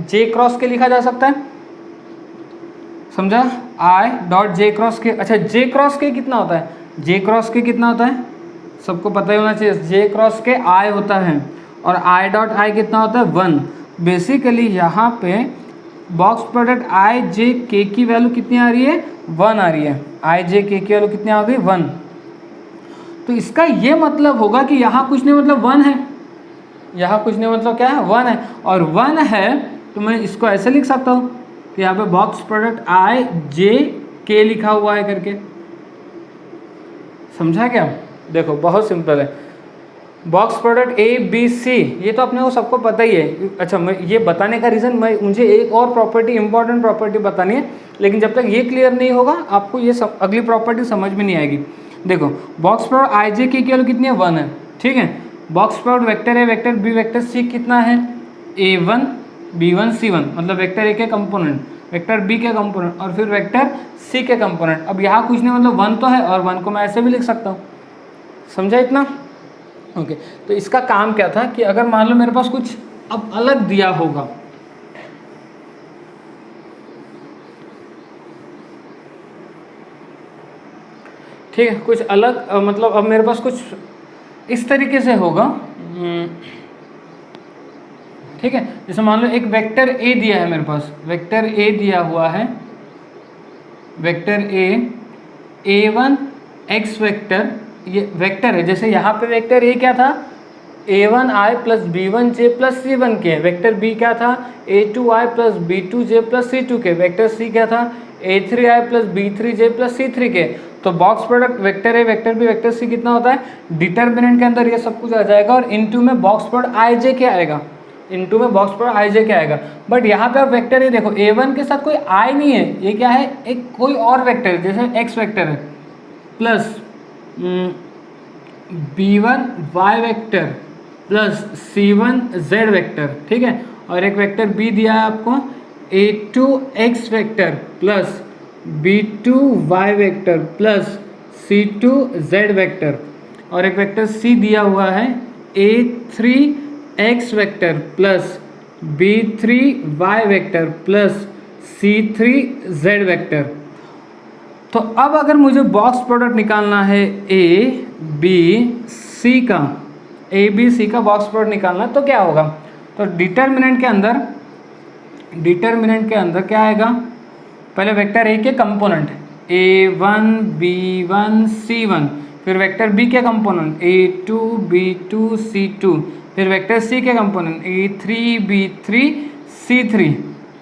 S1: J cross K लिखा जा सकता है, समझा? I dot J cross K। अच्छा, J क्रॉस K कितना होता है? J क्रॉस K कितना होता है सबको पता ही होना चाहिए। J क्रॉस K I होता है और I डॉट I कितना होता है 1। बेसिकली यहाँ पे बॉक्स प्रोडक्ट आई जे के की वैल्यू कितनी आ रही है, 1 आ रही है। आई जे के की वैल्यू कितनी आ गई, 1। तो इसका ये मतलब होगा कि यहाँ कुछ नहीं मतलब 1 है, यहाँ कुछ नहीं मतलब क्या है, 1 है। और 1 है तो मैं इसको ऐसे लिख सकता हूँ कि यहाँ पे बॉक्स प्रोडक्ट आई जे के लिखा हुआ है करके। समझा क्या? देखो बहुत सिंपल है। Box product A B C ये तो अपने को सबको पता ही है। अच्छा, मैं ये बताने का रीज़न, मुझे एक और प्रॉपर्टी, इंपॉर्टेंट प्रॉपर्टी बतानी है, लेकिन जब तक ये क्लियर नहीं होगा आपको ये अगली प्रॉपर्टी समझ में नहीं आएगी। देखो बॉक्स प्रोडक्ट आई जे की वैल्यू कितनी है, 1 है। ठीक है, box product vector A, vector B, vector C कितना है, A1 B1 C1, मतलब वेक्टर ए के कंपोनेंट, वेक्टर बी के कंपोनेंट और फिर वेक्टर सी के कंपोनेंट। अब यहाँ कुछ नहीं मतलब 1 तो है और 1 को मैं ऐसे भी लिख सकता हूँ। समझा इतना? ओके, तो इसका काम क्या था कि अगर मान लो मेरे पास कुछ अब अलग दिया होगा, ठीक है, कुछ अलग मतलब अब मेरे पास कुछ इस तरीके से होगा। ठीक है, जैसे मान लो एक वेक्टर ए दिया है मेरे पास, वेक्टर ए दिया हुआ है, वेक्टर ए A1 x वेक्टर, ये वेक्टर है। जैसे यहाँ पे वेक्टर ए क्या था, A1I plus B1J plus C1K। Vector B क्या था, A2I plus B2J plus C2K। Vector C क्या था, A3I plus B3J plus C3K। तो box product vector A, vector B, vector C कितना होता है, डिटर्मिनेंट के अंदर ये सब कुछ आ जाएगा और इनटू में बॉक्स प्रोडक्ट आई जे क्या आएगा, इनटू में बॉक्स प्रोडक्ट आई जे क्या आएगा। बट यहाँ पे आप वेक्टर ए देखो, A1 के साथ कोई आई नहीं है, ये क्या है, एक कोई और वेक्टर जैसे x वेक्टर है plus B1 y vector plus C1 z vector. ठीक है, और एक वेक्टर b दिया है आपको A2 x vector plus B2 y vector plus C2 z vector और एक वेक्टर c दिया हुआ है A3 x vector plus B3 y vector plus C3 z vector. तो अब अगर मुझे बॉक्स प्रोडक्ट निकालना है ए बी सी का, ए बी सी का बॉक्स प्रोडक्ट निकालना है तो क्या होगा, तो डिटर्मिनेंट के अंदर क्या आएगा, पहले वेक्टर ए के कंपोनेंट A1 B1 C1, फिर वेक्टर बी के कंपोनेंट A2 B2 C2, फिर वेक्टर सी के कंपोनेंट A3 B3 C3,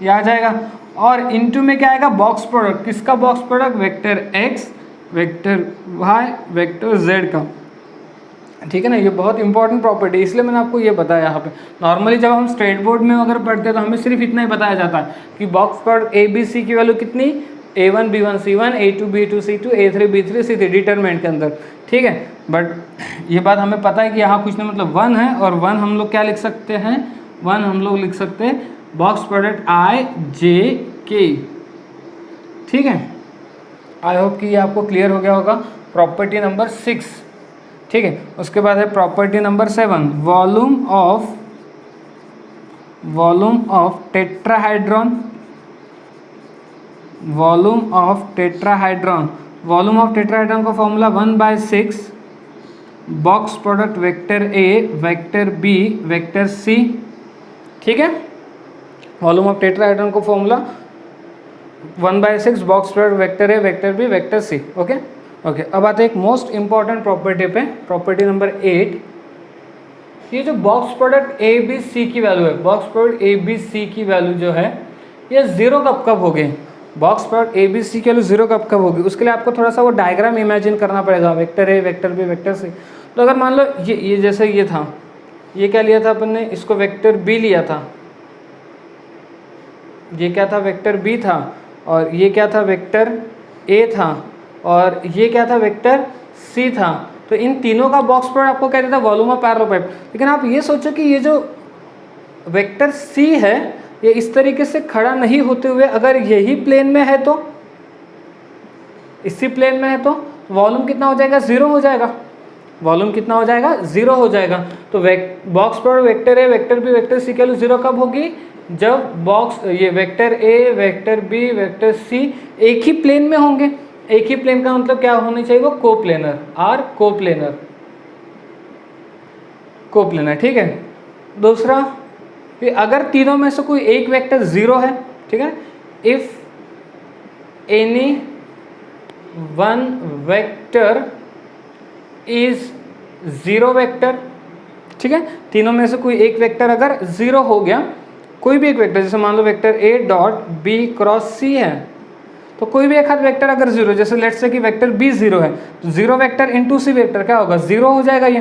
S1: ये आ जाएगा। और इनटू में क्या आएगा, बॉक्स प्रोडक्ट, किसका box product, vector x, vector y, vector z का। ठीक है ना, ये बहुत इंपॉर्टेंट प्रॉपर्टी, इसलिए मैंने आपको ये बताया। यहाँ पे नॉर्मली जब हम स्ट्रेट बोर्ड में अगर पढ़ते हैं तो हमें सिर्फ इतना ही बताया जाता है कि box product A B C की वैल्यू कितनी, A1 B1 C1, A2 B2 C2, A3 B3 C3 determinant के अंदर। ठीक है, बट ये बात हमें पता है कि यहाँ कुछ नहीं मतलब 1 है और 1 हम लोग क्या लिख सकते हैं, 1 हम लोग लिख सकते हैं बॉक्स प्रोडक्ट आई जे के। ठीक है, आई होप कि ये आपको क्लियर हो गया होगा। प्रॉपर्टी नंबर 6, ठीक है। उसके बाद है property number 7, volume of tetrahedron. Volume of tetrahedron का formula 1/6 box product vector A, vector B, vector C, ठीक है। वॉल्यूम ऑफ टेट्राहाइड्रॉन का formula 1/6 box product vector A, vector B, vector C, okay. अब आते हैं एक मोस्ट इंपॉर्टेंट प्रॉपर्टी पे, property number 8। ये जो box product A B C की वैल्यू है, box product A B C की वैल्यू जो है ये जीरो कब होगी, box product A B C की वैल्यू जीरो कब होगी, उसके लिए आपको थोड़ा सा वो डायग्राम इमेजिन करना पड़ेगा, vector A, vector B, vector C. तो अगर मान लो ये जैसे ये था, ये क्या लिया था अपन ने, इसको वेक्टर बी लिया था, ये क्या था, वेक्टर बी था, और ये क्या था, वेक्टर ए था, और ये क्या था, वेक्टर सी था। तो इन तीनों का बॉक्स प्रोडक्ट आपको क्या देता है, वॉल्यूम ऑफ पैरेलल। लेकिन आप ये सोचो कि ये जो वेक्टर सी है ये इस तरीके से खड़ा नहीं होते हुए अगर यही प्लेन में है तो, इसी प्लेन में है तो वॉल्यूम कितना हो जाएगा, जीरो हो जाएगा। वॉल्यूम कितना हो जाएगा, जीरो हो जाएगा। तो box product vector A, vector B, vector C की वैल्यू जीरो कब होगी, जब बॉक्स ये vector A, vector B, vector C एक ही प्लेन में होंगे। एक ही प्लेन का मतलब क्या होनी चाहिए, वो कोप्लेनर, आर कोप्लेनर, ठीक है। दूसरा, अगर तीनों में से कोई एक वेक्टर जीरो है, ठीक है, if any one vector is zero vector, ठीक है, तीनों में से कोई एक वेक्टर अगर जीरो हो गया, कोई भी एक वेक्टर, जैसे मान लो vector A dot B cross C है, तो कोई भी एक हाथ वेक्टर अगर जीरो, जैसे लेट्स से कि वेक्टर बी जीरो है, तो zero vector into C vector क्या होगा, जीरो हो जाएगा ये,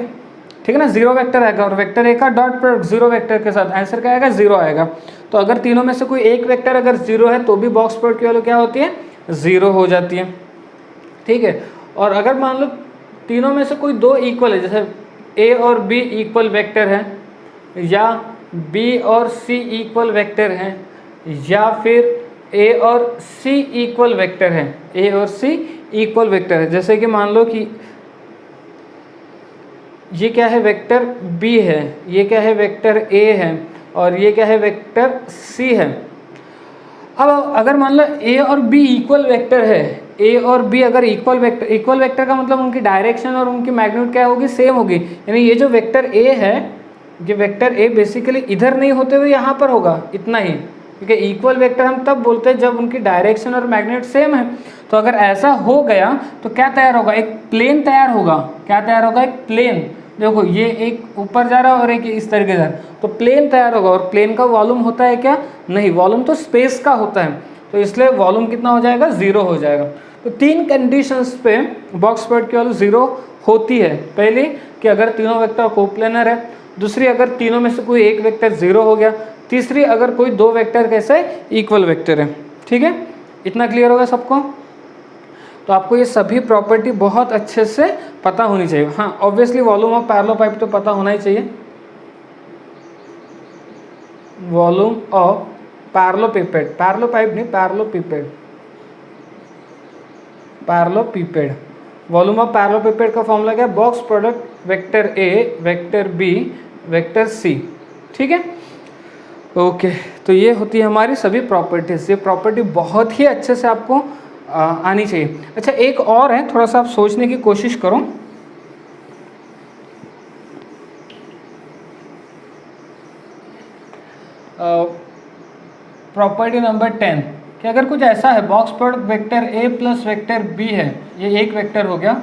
S1: ठीक है ना, जीरो वेक्टर आएगा। और वेक्टर ए का डॉट प्रोडक्ट जीरो वेक्टर के साथ आंसर क्या आएगा, जीरो आएगा। तो अगर तीनों में से कोई एक वेक्टर अगर जीरो है तो भी बॉक्स प्रोडक्ट की वैल्यू क्या होती है, जीरो हो जाती है, ठीक है। और अगर मान लो तीनों में से कोई दो इक्वल है, जैसे ए और बी इक्वल वेक्टर है, या बी और सी इक्वल वेक्टर हैं, या फिर ए और सी इक्वल वेक्टर है, ए और सी इक्वल वेक्टर है। जैसे कि मान लो कि ये क्या है, वेक्टर बी है, ये क्या है, वेक्टर ए है, और ये क्या है, वेक्टर सी है। अब अगर मान लो ए और बी इक्वल वेक्टर है, ए और बी अगर इक्वल वेक्टर का मतलब उनकी डायरेक्शन और उनकी मैग्नीट्यूड क्या होगी, सेम होगी। यानी ये जो वेक्टर ए है, ये वेक्टर ए बेसिकली इधर नहीं होते हुए यहाँ पर होगा, इतना ही, क्योंकि इक्वल वेक्टर हम तब बोलते हैं जब उनकी डायरेक्शन और मैग्नीट्यूड सेम है। तो अगर ऐसा हो गया तो क्या तैयार होगा, एक प्लेन तैयार होगा। क्या तैयार होगा, एक प्लेन। देखो ये एक ऊपर जा रहा है और एक इस तरीके से, तो प्लेन तैयार होगा। और प्लेन का वॉल्यूम होता है क्या, नहीं, वॉल्यूम तो स्पेस का होता है, तो इसलिए वॉल्यूम कितना हो जाएगा, जीरो हो जाएगा। तो तीन कंडीशंस पे बॉक्स प्रोडक्ट की वैल्यू जीरो होती है। पहली कि अगर तीनों वेक्टर कोप्लेनर है, दूसरी अगर तीनों में से कोई एक वेक्टर जीरो हो गया, तीसरी अगर कोई दो वेक्टर कैसे इक्वल वेक्टर है, ठीक है। इतना क्लियर होगा सबको। तो आपको ये सभी प्रॉपर्टी बहुत अच्छे से पता होनी चाहिए। हाँ, obviously volume of parallel pipe तो पता होना ही चाहिए। वॉल्यूम ऑफ पैरेलल पाइप नहीं, पैरेललोपिपेड। वॉल्यूम ऑफ पैरेललोपिपेड का फॉर्मूला क्या है, box product vector A, vector B, vector C, ठीक है। ओके, तो ये होती है हमारी सभी प्रॉपर्टीज। ये प्रॉपर्टी बहुत ही अच्छे से आपको आनी चाहिए। अच्छा, एक और है, थोड़ा सा आप सोचने की कोशिश करो। प्रॉपर्टी नंबर 10 कि अगर कुछ ऐसा है, box product vector A plus vector B है, ये एक वेक्टर हो गया,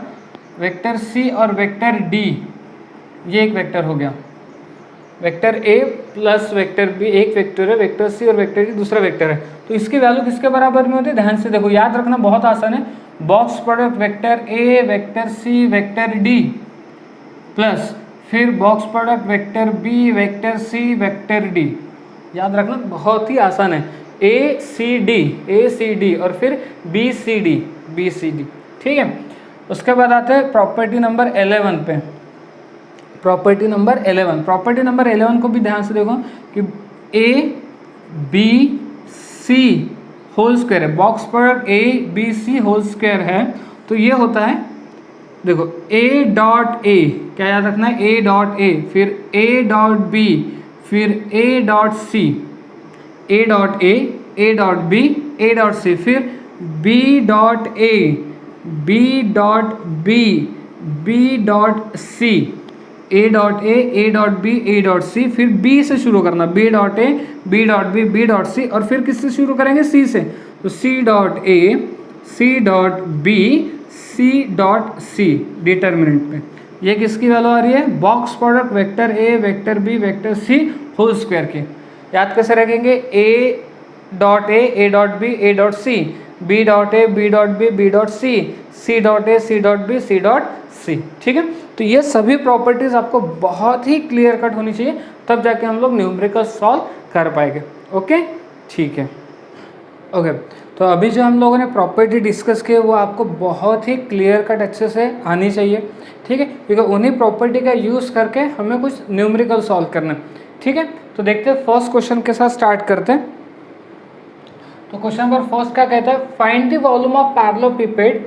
S1: वेक्टर सी और वेक्टर डी ये एक वेक्टर हो गया, vector A plus vector B एक वेक्टर है, वेक्टर सी और वेक्टर डी दूसरा वेक्टर है। तो इसकी वैल्यू किसके बराबर में होती है, ध्यान से देखो, याद रखना बहुत आसान है। Box product vector A, vector C, vector D plus फिर box product vector B, vector C, vector D. याद रखना बहुत ही आसान है, ए सी डी और फिर बी सी डी, ठीक है। उसके बाद आते हैं प्रॉपर्टी नंबर 11 पे। प्रॉपर्टी नंबर 11 को भी ध्यान से देखो कि A B C whole square है, box product A B C whole square है, तो ये होता है देखो ए डॉट ए, क्या याद रखना है, ए डॉट ए, फिर ए डॉट बी, फिर A dot C, A dot A dot B, A dot C, फिर B dot A, B dot B, B dot C, A dot A dot B, A dot C, फिर B से शुरू करना, B dot A, B dot B, B dot C, और फिर किससे शुरू करेंगे, सी से, तो C dot A, C dot B, C dot C determinant पे। ये किसकी वैल्यू आ रही है, box product vector A, vector B, vector C whole square की। याद कैसे रखेंगे, A dot A dot B, A dot C, B dot A, B dot B, B dot C, C dot A, C dot B, C dot C. ठीक है, तो ये सभी properties आपको बहुत ही क्लियर कट होनी चाहिए, तब जाके हम लोग न्यूमेरिकल सॉल्व कर पाएंगे। ओके, ठीक है। ओके, तो अभी जो हम लोगों ने प्रॉपर्टी डिस्कस किए वो आपको बहुत ही क्लियर कट अच्छे से आनी चाहिए। ठीक है, क्योंकि उन्हीं प्रॉपर्टी का यूज़ करके हमें कुछ न्यूमेरिकल सॉल्व करना है। ठीक है, तो देखते हैं फर्स्ट क्वेश्चन के साथ स्टार्ट करते हैं। तो क्वेश्चन नंबर फर्स्ट क्या कहता है, find the volume of parallelepiped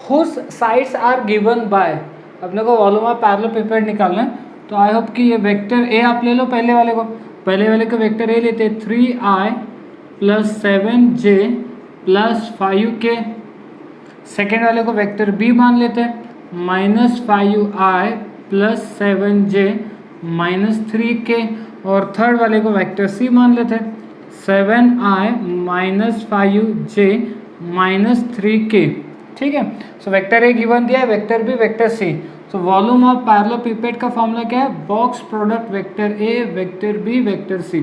S1: whose sides are given by. अपने को वॉल्यूम ऑफ पैरेललोपिपेड निकालना है, तो आई होप कि ये वेक्टर ए आप ले लो, पहले वाले को वेक्टर ए लेते हैं, 3i plus 7j plus 5k। Second वाले को वेक्टर बी मान लेते हैं, -5i plus 7j minus 3k। और थर्ड वाले को वेक्टर सी मान लेते हैं, 7i minus 5j minus 3k। ठीक है, सो वेक्टर ए गिवन दिया है, vector B, vector C. So volume of parallelepiped का फॉर्मूला क्या है, box product vector A, vector B, vector C.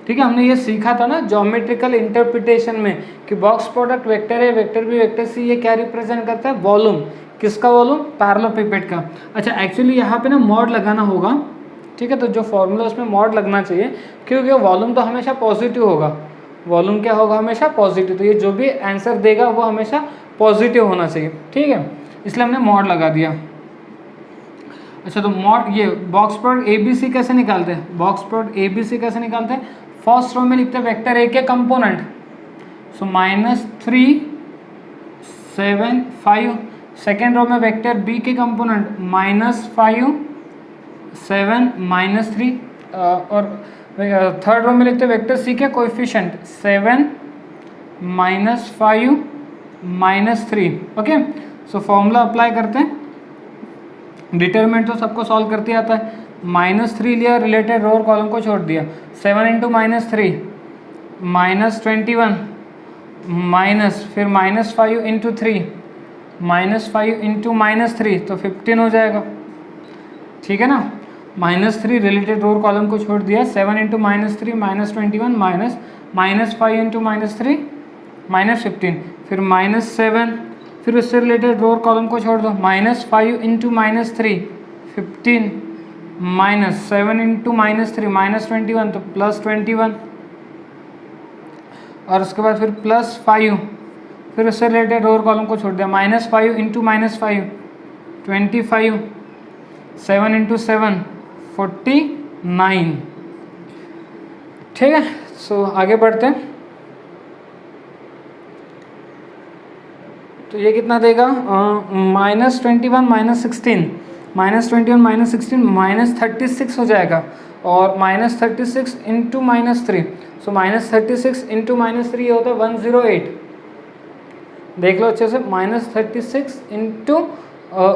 S1: ठीक है, हमने ये सीखा था ना ज्योमेट्रिकल इंटरप्रिटेशन में कि box product vector A, vector B, vector C ये क्या रिप्रेजेंट करता है, वॉल्यूम। किसका वॉल्यूम, पैरेललोपिपेड का। अच्छा, एक्चुअली यहाँ पे ना मॉड लगाना होगा। ठीक है, तो जो फॉर्मूला उसमें मॉड लगना चाहिए, क्योंकि वॉल्यूम तो हमेशा पॉजिटिव होगा। वॉल्यूम क्या होगा, हमेशा पॉजिटिव। तो ये जो भी आंसर देगा वो हमेशा पॉजिटिव होना चाहिए। ठीक है, इसलिए हमने मॉड लगा दिया। अच्छा, तो मॉड ये box product A B C कैसे निकालते हैं, box product A B C कैसे निकालते हैं, फर्स्ट रो में लिखते हैं वेक्टर ए के कंपोनेंट, सो -3 7 5। सेकेंड रो में वेक्टर बी के कंपोनेंट -5 7 -3। और थर्ड रो में लिखते हैं वेक्टर सी के coefficient 7 -5 -3। Okay, so formula apply करते हैं। डिटरमिनेंट तो सबको सॉल्व करते आता है, -3 लिया, रिलेटेड रो और कॉलम को छोड़ दिया, 7 × -3 -21 माइनस, फिर -5 × 3 -5 × -3 तो 15 हो जाएगा। ठीक है ना, -3 रिलेटेड रो और कॉलम को छोड़ दिया, 7 × -3 -21 माइनस -5 × -3 -15, फिर -7, फिर उससे रिलेटेड रो और कॉलम को छोड़ दो, -5 × -3 15 माइनस 7 × -3 -21 तो +21, और उसके बाद फिर +5, फिर उससे रिलेटेड रो और कॉलम को छोड़ दिया, -5 × -5 25, 7 × 7 49। ठीक है, सो आगे बढ़ते हैं। तो ये कितना देगा, -21 -16 -36 हो जाएगा, और -36 × -3, सो -36 × -3 होता है 108। देख लो अच्छे से, -36 ×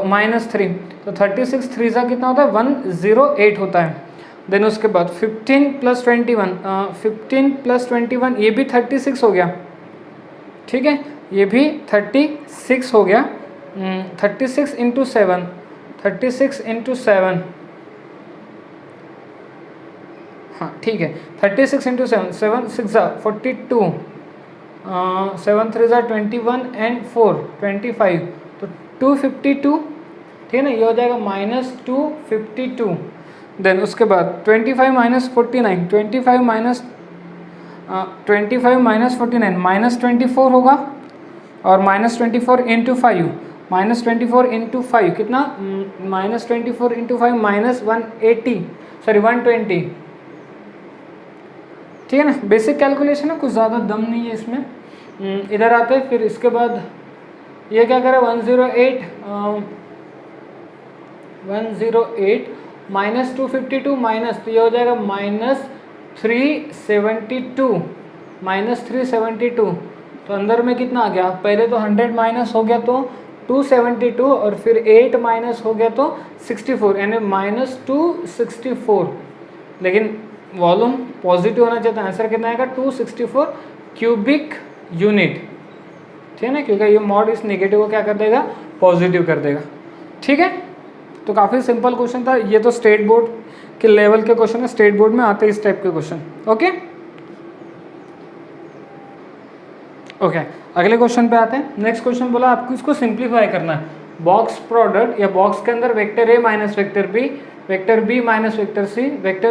S1: -3 तो 36 3 सा कितना होता है 108 होता है। देन उसके बाद 15 + 21 15 + 21 ये भी 36 हो गया। ठीक है, ये भी 36 हो गया। 36 × 7 36 × 7, हाँ ठीक है, 36 × 7 7 6 42 7 3 21 एंड 4 25 तो 252। ठीक है ना, ये हो जाएगा -252। देन उसके बाद 25 - 49 25 - 49 -24 होगा, और -24 × 5 -24 × 5 कितना, -24 × 5 -180 सॉरी 120। ठीक है ना, बेसिक कैलकुलेशन है, कुछ ज़्यादा दम नहीं है इसमें। इधर आते हैं, फिर इसके बाद ये क्या करें 108 108 माइनस 252 माइनस, तो ये हो जाएगा -372 तो अंदर में कितना आ गया, पहले तो 100 माइनस हो गया तो 272 और फिर 8 माइनस हो गया तो 64 यानी -264, लेकिन वॉल्यूम पॉजिटिव होना चाहिए, आंसर कितना आएगा 264 क्यूबिक यूनिट, ठीक है ना, क्योंकि ये मॉड इस नेगेटिव को क्या कर देगा, पॉजिटिव कर देगा। ठीक है, तो काफ़ी सिंपल क्वेश्चन था ये, तो स्टेट बोर्ड के लेवल के क्वेश्चन है, स्टेट बोर्ड में आते हैं इस टाइप के क्वेश्चन। ओके ओके, अगले क्वेश्चन पे आते हैं। नेक्स्ट क्वेश्चन बोला आपको इसको सिंप्लीफाई करना है, बॉक्स प्रोडक्ट या बॉक्स के अंदर vector A minus vector B, vector B minus vector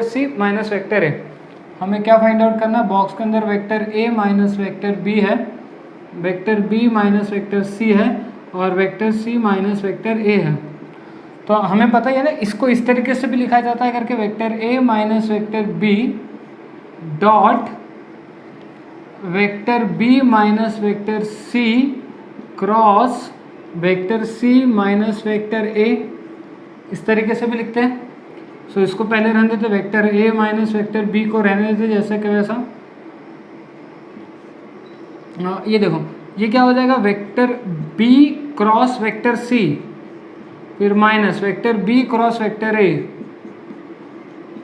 S1: C minus vector A. हमें क्या फाइंड आउट करना है, बॉक्स के अंदर vector A minus vector B है, vector B minus vector C है और vector C minus vector A है। तो हमें पता ही है ना, इसको इस तरीके से भी लिखा जाता है करके, vector A minus vector B dot vector B minus vector C cross vector C minus vector A, इस तरीके से भी लिखते हैं। सो इसको पहले रहने देते, vector A minus vector B को रहने देते जैसे कि वैसा। ये देखो, ये क्या हो जाएगा, vector B cross vector C, फिर minus vector B cross vector A,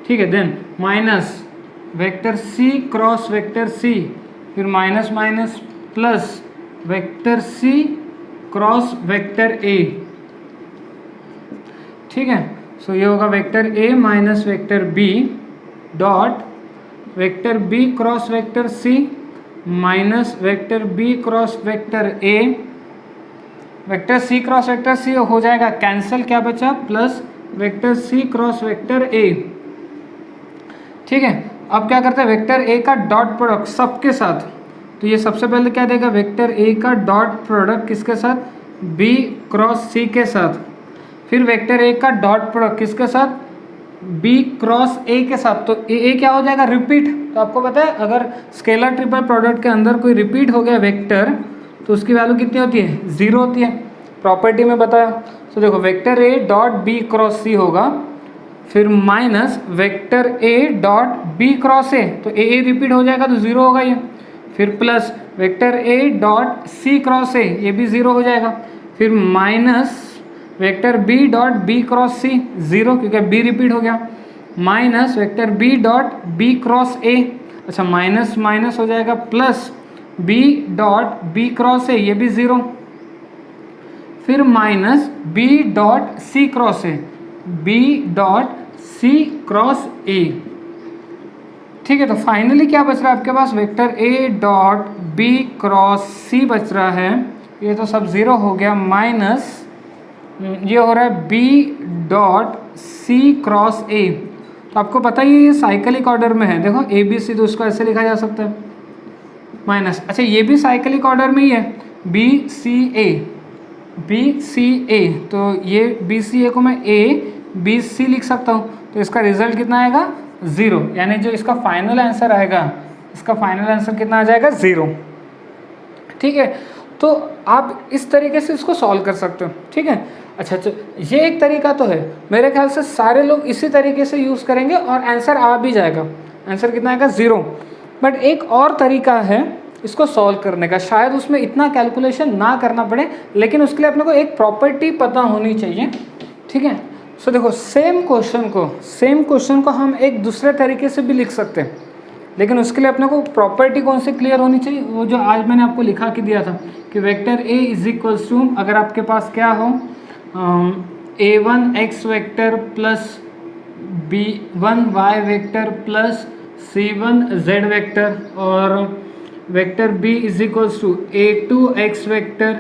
S1: ठीक है, then minus vector C cross vector C, फिर minus minus plus vector C cross vector A, ठीक है। सो ये होगा vector A minus vector B dot vector B cross vector C minus vector B cross vector A, vector C cross vector C हो जाएगा cancel, क्या बचा, plus vector C cross vector A, ठीक है। अब क्या करते हैं, वेक्टर ए का डॉट प्रोडक्ट सबके साथ, तो ये सबसे पहले क्या देगा, वेक्टर ए का डॉट प्रोडक्ट किसके साथ, बी क्रॉस सी के साथ, फिर वेक्टर ए का डॉट प्रोडक्ट किसके साथ, बी क्रॉस ए के साथ, तो ए क्या हो जाएगा, रिपीट। तो आपको पता है अगर स्केलर ट्रिपल प्रोडक्ट के अंदर कोई रिपीट हो गया वेक्टर तो उसकी वैल्यू कितनी होती है, 0 होती है, प्रॉपर्टी में बताया। तो देखो vector A dot B cross C होगा, फिर minus vector A dot B cross A, तो ए रिपीट हो जाएगा तो 0 होगा ये, फिर plus vector A dot C cross A, ये भी 0 हो जाएगा, फिर minus vector B dot B cross C 0 क्योंकि बी रिपीट हो गया, minus vector B dot B cross A, अच्छा माइनस माइनस हो जाएगा plus B dot B cross A, ये भी 0, फिर minus B dot C cross A, B dot C cross A, ठीक है। तो फाइनली क्या बच रहा है आपके पास, vector A dot B cross C बच रहा है, ये तो सब 0 हो गया, माइनस ये हो रहा है B dot C cross A. तो आपको पता ही ये साइक्लिक ऑर्डर में है, देखो ए बी सी, तो उसको ऐसे लिखा जा सकता है माइनस, अच्छा ये भी साइक्लिक ऑर्डर में ही है, बी सी ए, बी सी ए, तो ये बी सी ए को मैं ए बी सी लिख सकता हूँ, तो इसका रिजल्ट कितना आएगा, 0, यानी जो इसका फाइनल आंसर आएगा, इसका फाइनल आंसर कितना आ जाएगा, 0, ठीक है। तो आप इस तरीके से इसको सॉल्व कर सकते हो, ठीक है। अच्छा ये एक तरीका तो है, मेरे ख्याल से सारे लोग इसी तरीके से यूज़ करेंगे और आंसर आ भी जाएगा, आंसर कितना आएगा, 0। बट एक और तरीका है इसको सॉल्व करने का, शायद उसमें इतना कैलकुलेशन ना करना पड़े, लेकिन उसके लिए अपने को एक प्रॉपर्टी पता होनी चाहिए, ठीक है। सो देखो सेम क्वेश्चन को हम एक दूसरे तरीके से भी लिख सकते हैं, लेकिन उसके लिए अपने को प्रॉपर्टी कौन सी क्लियर होनी चाहिए, वो जो आज मैंने आपको लिखा के दिया था कि vector A is equals to, अगर आपके पास क्या हो, a1 x vector plus b1 y vector plus c1 z vector, और vector b is equals to a2 x vector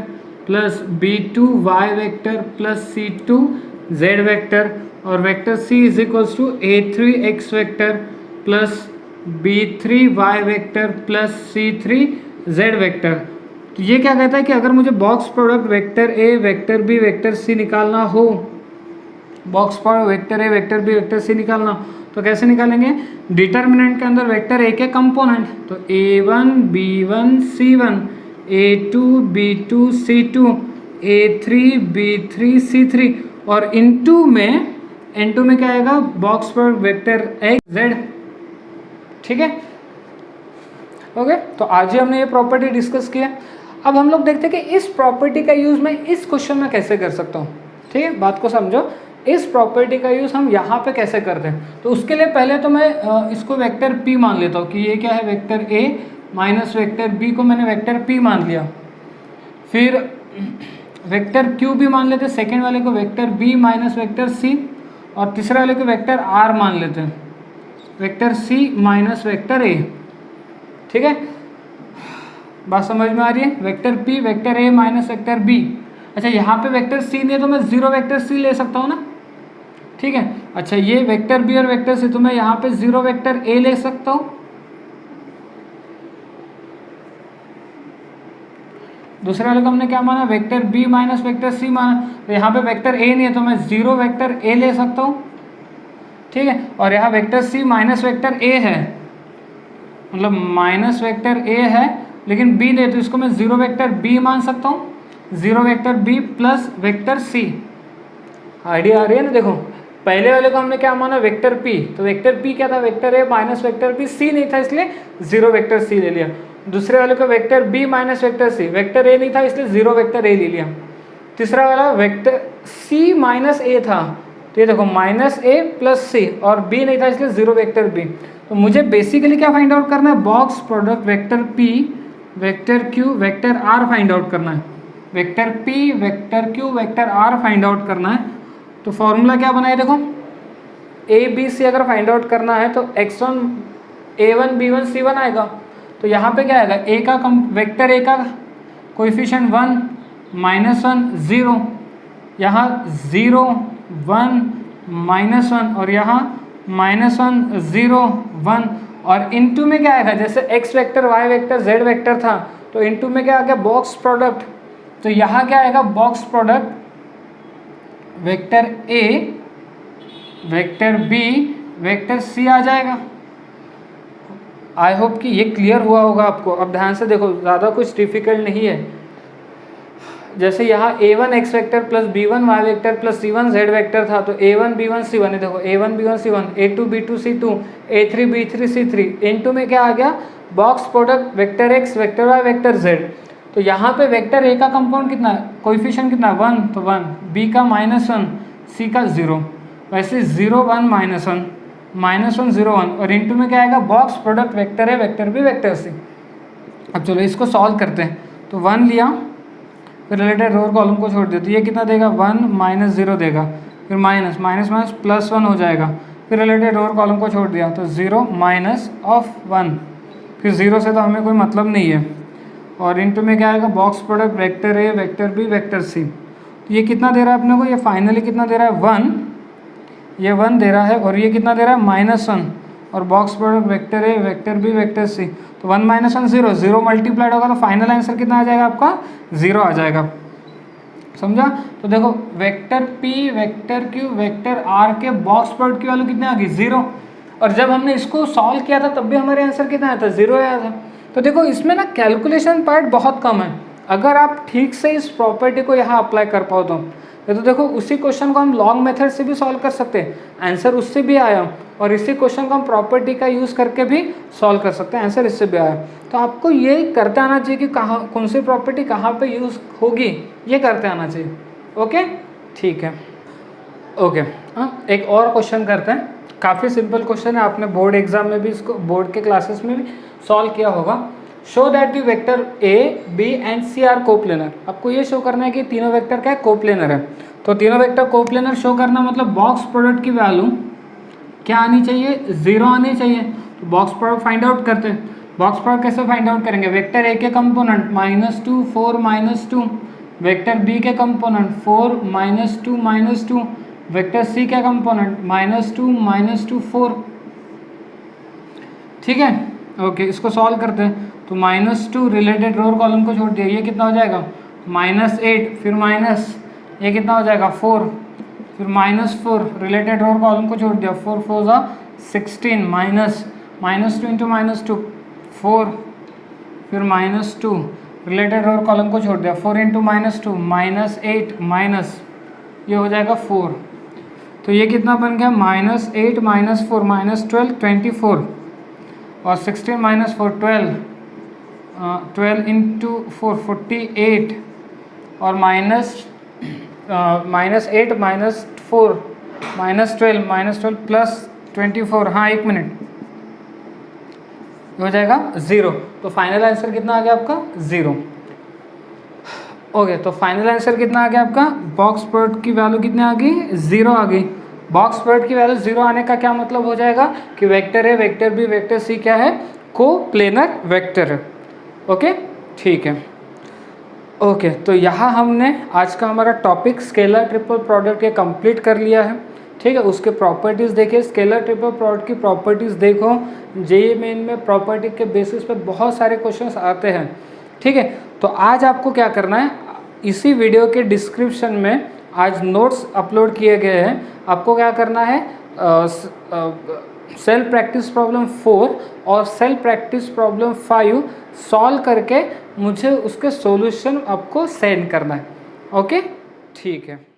S1: plus b2 y vector plus c2 z vector, और vector c is equals to a3 x vector plus b3 y vector plus c3 z vector. तो ये क्या कहता है कि अगर मुझे box product vector A vector B vector C निकालना हो, box product vector A vector B vector C निकालना, तो कैसे निकालेंगे, डिटर्मिनेंट के अंदर वेक्टर ए के कंपोनेंट, तो a1 b1 c1, a2 b2 c2, a3 b3 c3, और इनटू में क्या आएगा, बॉक्स पर वेक्टर एक्स जेड। ठीक है, ओके। तो आज ही हमने ये प्रॉपर्टी डिस्कस किया। अब हम लोग देखते हैं कि इस प्रॉपर्टी का यूज़ मैं इस क्वेश्चन में कैसे कर सकता हूँ। ठीक है, बात को समझो, इस प्रॉपर्टी का यूज़ हम यहाँ पे कैसे करते हैं। तो उसके लिए पहले तो मैं इसको वेक्टर p मान लेता हूँ कि ये क्या है, vector a minus vector b को मैंने वेक्टर p मान लिया। फिर वेक्टर q भी मान लेते हैं, सेकेंड वाले को vector b minus vector c, और तीसरे वाले को वेक्टर r मान लेते हैं, vector c minus vector a। ठीक है, बात समझ में आ रही है। Vector p vector a minus vector b। अच्छा, यहाँ पे वेक्टर c नहीं है तो मैं जीरो वेक्टर c ले सकता हूँ ना। ठीक है, अच्छा ये वेक्टर b और वेक्टर c, तो मैं यहाँ पे जीरो वेक्टर a ले सकता हूँ। दूसरे वाले को हमने क्या माना, vector b minus vector c माना, तो यहाँ पे वेक्टर a नहीं है तो मैं जीरो वेक्टर a ले सकता हूँ। ठीक है, और यहाँ vector c minus vector a है, मतलब माइनस वेक्टर a है लेकिन b नहीं, तो इसको मैं जीरो वेक्टर b मान सकता हूँ, zero vector b plus vector c। Idea आ रही है ना। देखो पहले वाले को हमने क्या माना, वेक्टर p, तो वेक्टर p क्या था, vector a minus vector b, c नहीं था इसलिए जीरो वेक्टर c ले लिया। दूसरे वाले को vector b minus vector c, vector a नहीं था इसलिए जीरो वेक्टर a ले लिया। तीसरा वाला वेक्टर c माइनस a था, तो ये देखो माइनस a प्लस c, और b नहीं था इसलिए जीरो वेक्टर b। तो मुझे बेसिकली क्या फाइंड आउट करना है, box product vector p vector q vector r find out करना है। Vector p vector q vector r find out करना है। तो फॉर्मूला क्या बनाए, देखो a b c अगर फाइंड आउट करना है तो x1 a1 b1 c1 आएगा। तो यहाँ पे क्या आएगा, a का वेक्टर a का कोएफिशिएंट 1 माइनस 1 0, यहाँ 0 1 माइनस 1, और यहाँ माइनस 1 0 1, और इनटू में क्या आएगा, जैसे x vector y vector z vector था तो इनटू में क्या आ गया, बॉक्स प्रोडक्ट। तो यहाँ क्या आएगा, box product vector a vector b vector c आ जाएगा। आई होप कि ये क्लियर हुआ होगा आपको। अब ध्यान से देखो, ज़्यादा कुछ डिफिकल्ट नहीं है। जैसे यहाँ a1 x vector plus b1 y vector plus c1 z vector था, तो a1 b1 c1 है, देखो a1 b1 c1, a2 b2 c2, a3 b3 c3, into में क्या आ गया, box product vector x vector y vector z। तो यहाँ पे वेक्टर a का कंपाउंड कितना है, कोएफिशिएंट कितना है 1, तो 1, b का -1, c का 0, वैसे 0 1 -1 -1 0 1, और इनटू में क्या आएगा, box product vector a vector b vector c। अब चलो इसको सॉल्व करते हैं। तो 1 लिया, फिर रिलेटेड रो कॉलम को छोड़ दिया, तो ये कितना देगा, 1 -0 देगा, फिर माइनस माइनस माइनस प्लस 1 हो जाएगा, फिर रिलेटेड रो कॉलम को छोड़ दिया तो 0 माइनस ऑफ 1, फिर 0 से तो हमें कोई मतलब नहीं है, और इनटू में क्या आएगा, box product vector a vector b vector c। तो ये कितना दे रहा है अपने को, ये फाइनली कितना दे रहा है 1, ये 1 दे रहा है, और ये कितना दे रहा है -1, और box product vector a vector b vector c। तो 1 - 1 0, 0 मल्टीप्लाइड होगा तो फाइनल आंसर कितना आ जाएगा आपका, 0 आ जाएगा। समझा। तो देखो vector p vector q vector r के बॉक्स प्रोडक्ट की वैल्यू कितनी आ गई, 0, और जब हमने इसको सॉल्व किया था तब भी हमारे आंसर कितना आया था, 0 आया था। तो देखो इसमें ना कैलकुलेशन पार्ट बहुत कम है, अगर आप ठीक से इस प्रॉपर्टी को यहाँ अप्लाई कर पाओ तो देखो उसी क्वेश्चन को हम लॉन्ग मेथड से भी सॉल्व कर सकते हैं, आंसर उससे भी आया, और इसी क्वेश्चन को हम प्रॉपर्टी का यूज़ करके भी सॉल्व कर सकते हैं, आंसर इससे भी आया। तो आपको ये करते आना चाहिए कि कहाँ कौन सी प्रॉपर्टी कहाँ पे यूज़ होगी, ये करते आना चाहिए। ओके ठीक है, ओके। हाँ, एक और क्वेश्चन करते हैं, काफ़ी सिंपल क्वेश्चन है, आपने बोर्ड एग्जाम में भी इसको, बोर्ड के क्लासेस में भी सॉल्व किया होगा। Show that the vector a b and c are coplanar. आपको ये शो करना है कि तीनों वेक्टर क्या है, कोप्लेनर है। तो तीनों वेक्टर कोप्लेनर शो करना मतलब बॉक्स प्रोडक्ट की वैल्यू क्या आनी चाहिए, 0 आनी चाहिए। तो बॉक्स प्रोडक्ट फाइंड आउट करते हैं। बॉक्स प्रोडक्ट कैसे फाइंड आउट करेंगे, वेक्टर a के कंपोनेंट -2 4 -2, वेक्टर b के कंपोनेंट 4 -2 -2, वेक्टर c के कंपोनेंट -2 4। ठीक है, ओके इसको सॉल्व करते हैं। तो -2 रिलेटेड रो कॉलम को छोड़ दिया, ये कितना हो जाएगा -8, फिर माइनस ये कितना हो जाएगा 4, फिर -4 रिलेटेड रो कॉलम को छोड़ दिया, 4 4 16, -2 इंटू -2 4, फिर -2 रिलेटेड रो कॉलम को छोड़ दिया, 4 इंटू -2 -8 माइनस ये हो जाएगा 4। तो ये कितना बन गया, -8 -4 -12 24 और 16 -4 12, 12 × 4 48 और -8 -4 -12 प्लस 24, हाँ 1 मिनट, हो जाएगा 0। तो फाइनल आंसर कितना आ गया आपका 0। ओके, तो फाइनल आंसर कितना आ गया आपका, बॉक्स प्रोडक्ट की वैल्यू कितनी आ गई, 0 आ गई। बॉक्स प्रोडक्ट की वैल्यू 0 आने का क्या मतलब हो जाएगा कि vector A, vector B, vector C क्या है, कोप्लेनर वेक्टर है। ओके, ठीक है। ओके, तो यहाँ हमने आज का हमारा टॉपिक स्केलर ट्रिपल प्रोडक्ट ये कंप्लीट कर लिया है। ठीक है, उसके प्रॉपर्टीज़ देखिए, स्केलर ट्रिपल प्रोडक्ट की प्रॉपर्टीज़ देखो, जेईई मेन में प्रॉपर्टी के बेसिस पे बहुत सारे क्वेश्चंस आते हैं। ठीक है, तो आज आपको क्या करना है, इसी वीडियो के डिस्क्रिप्शन में आज नोट्स अपलोड किए गए हैं। आपको क्या करना है, सेल्फ प्रैक्टिस प्रॉब्लम 4 और सेल्फ प्रैक्टिस प्रॉब्लम 5 सॉल्व करके मुझे उसके सॉल्यूशन आपको सेंड करना है। ओके, ठीक है।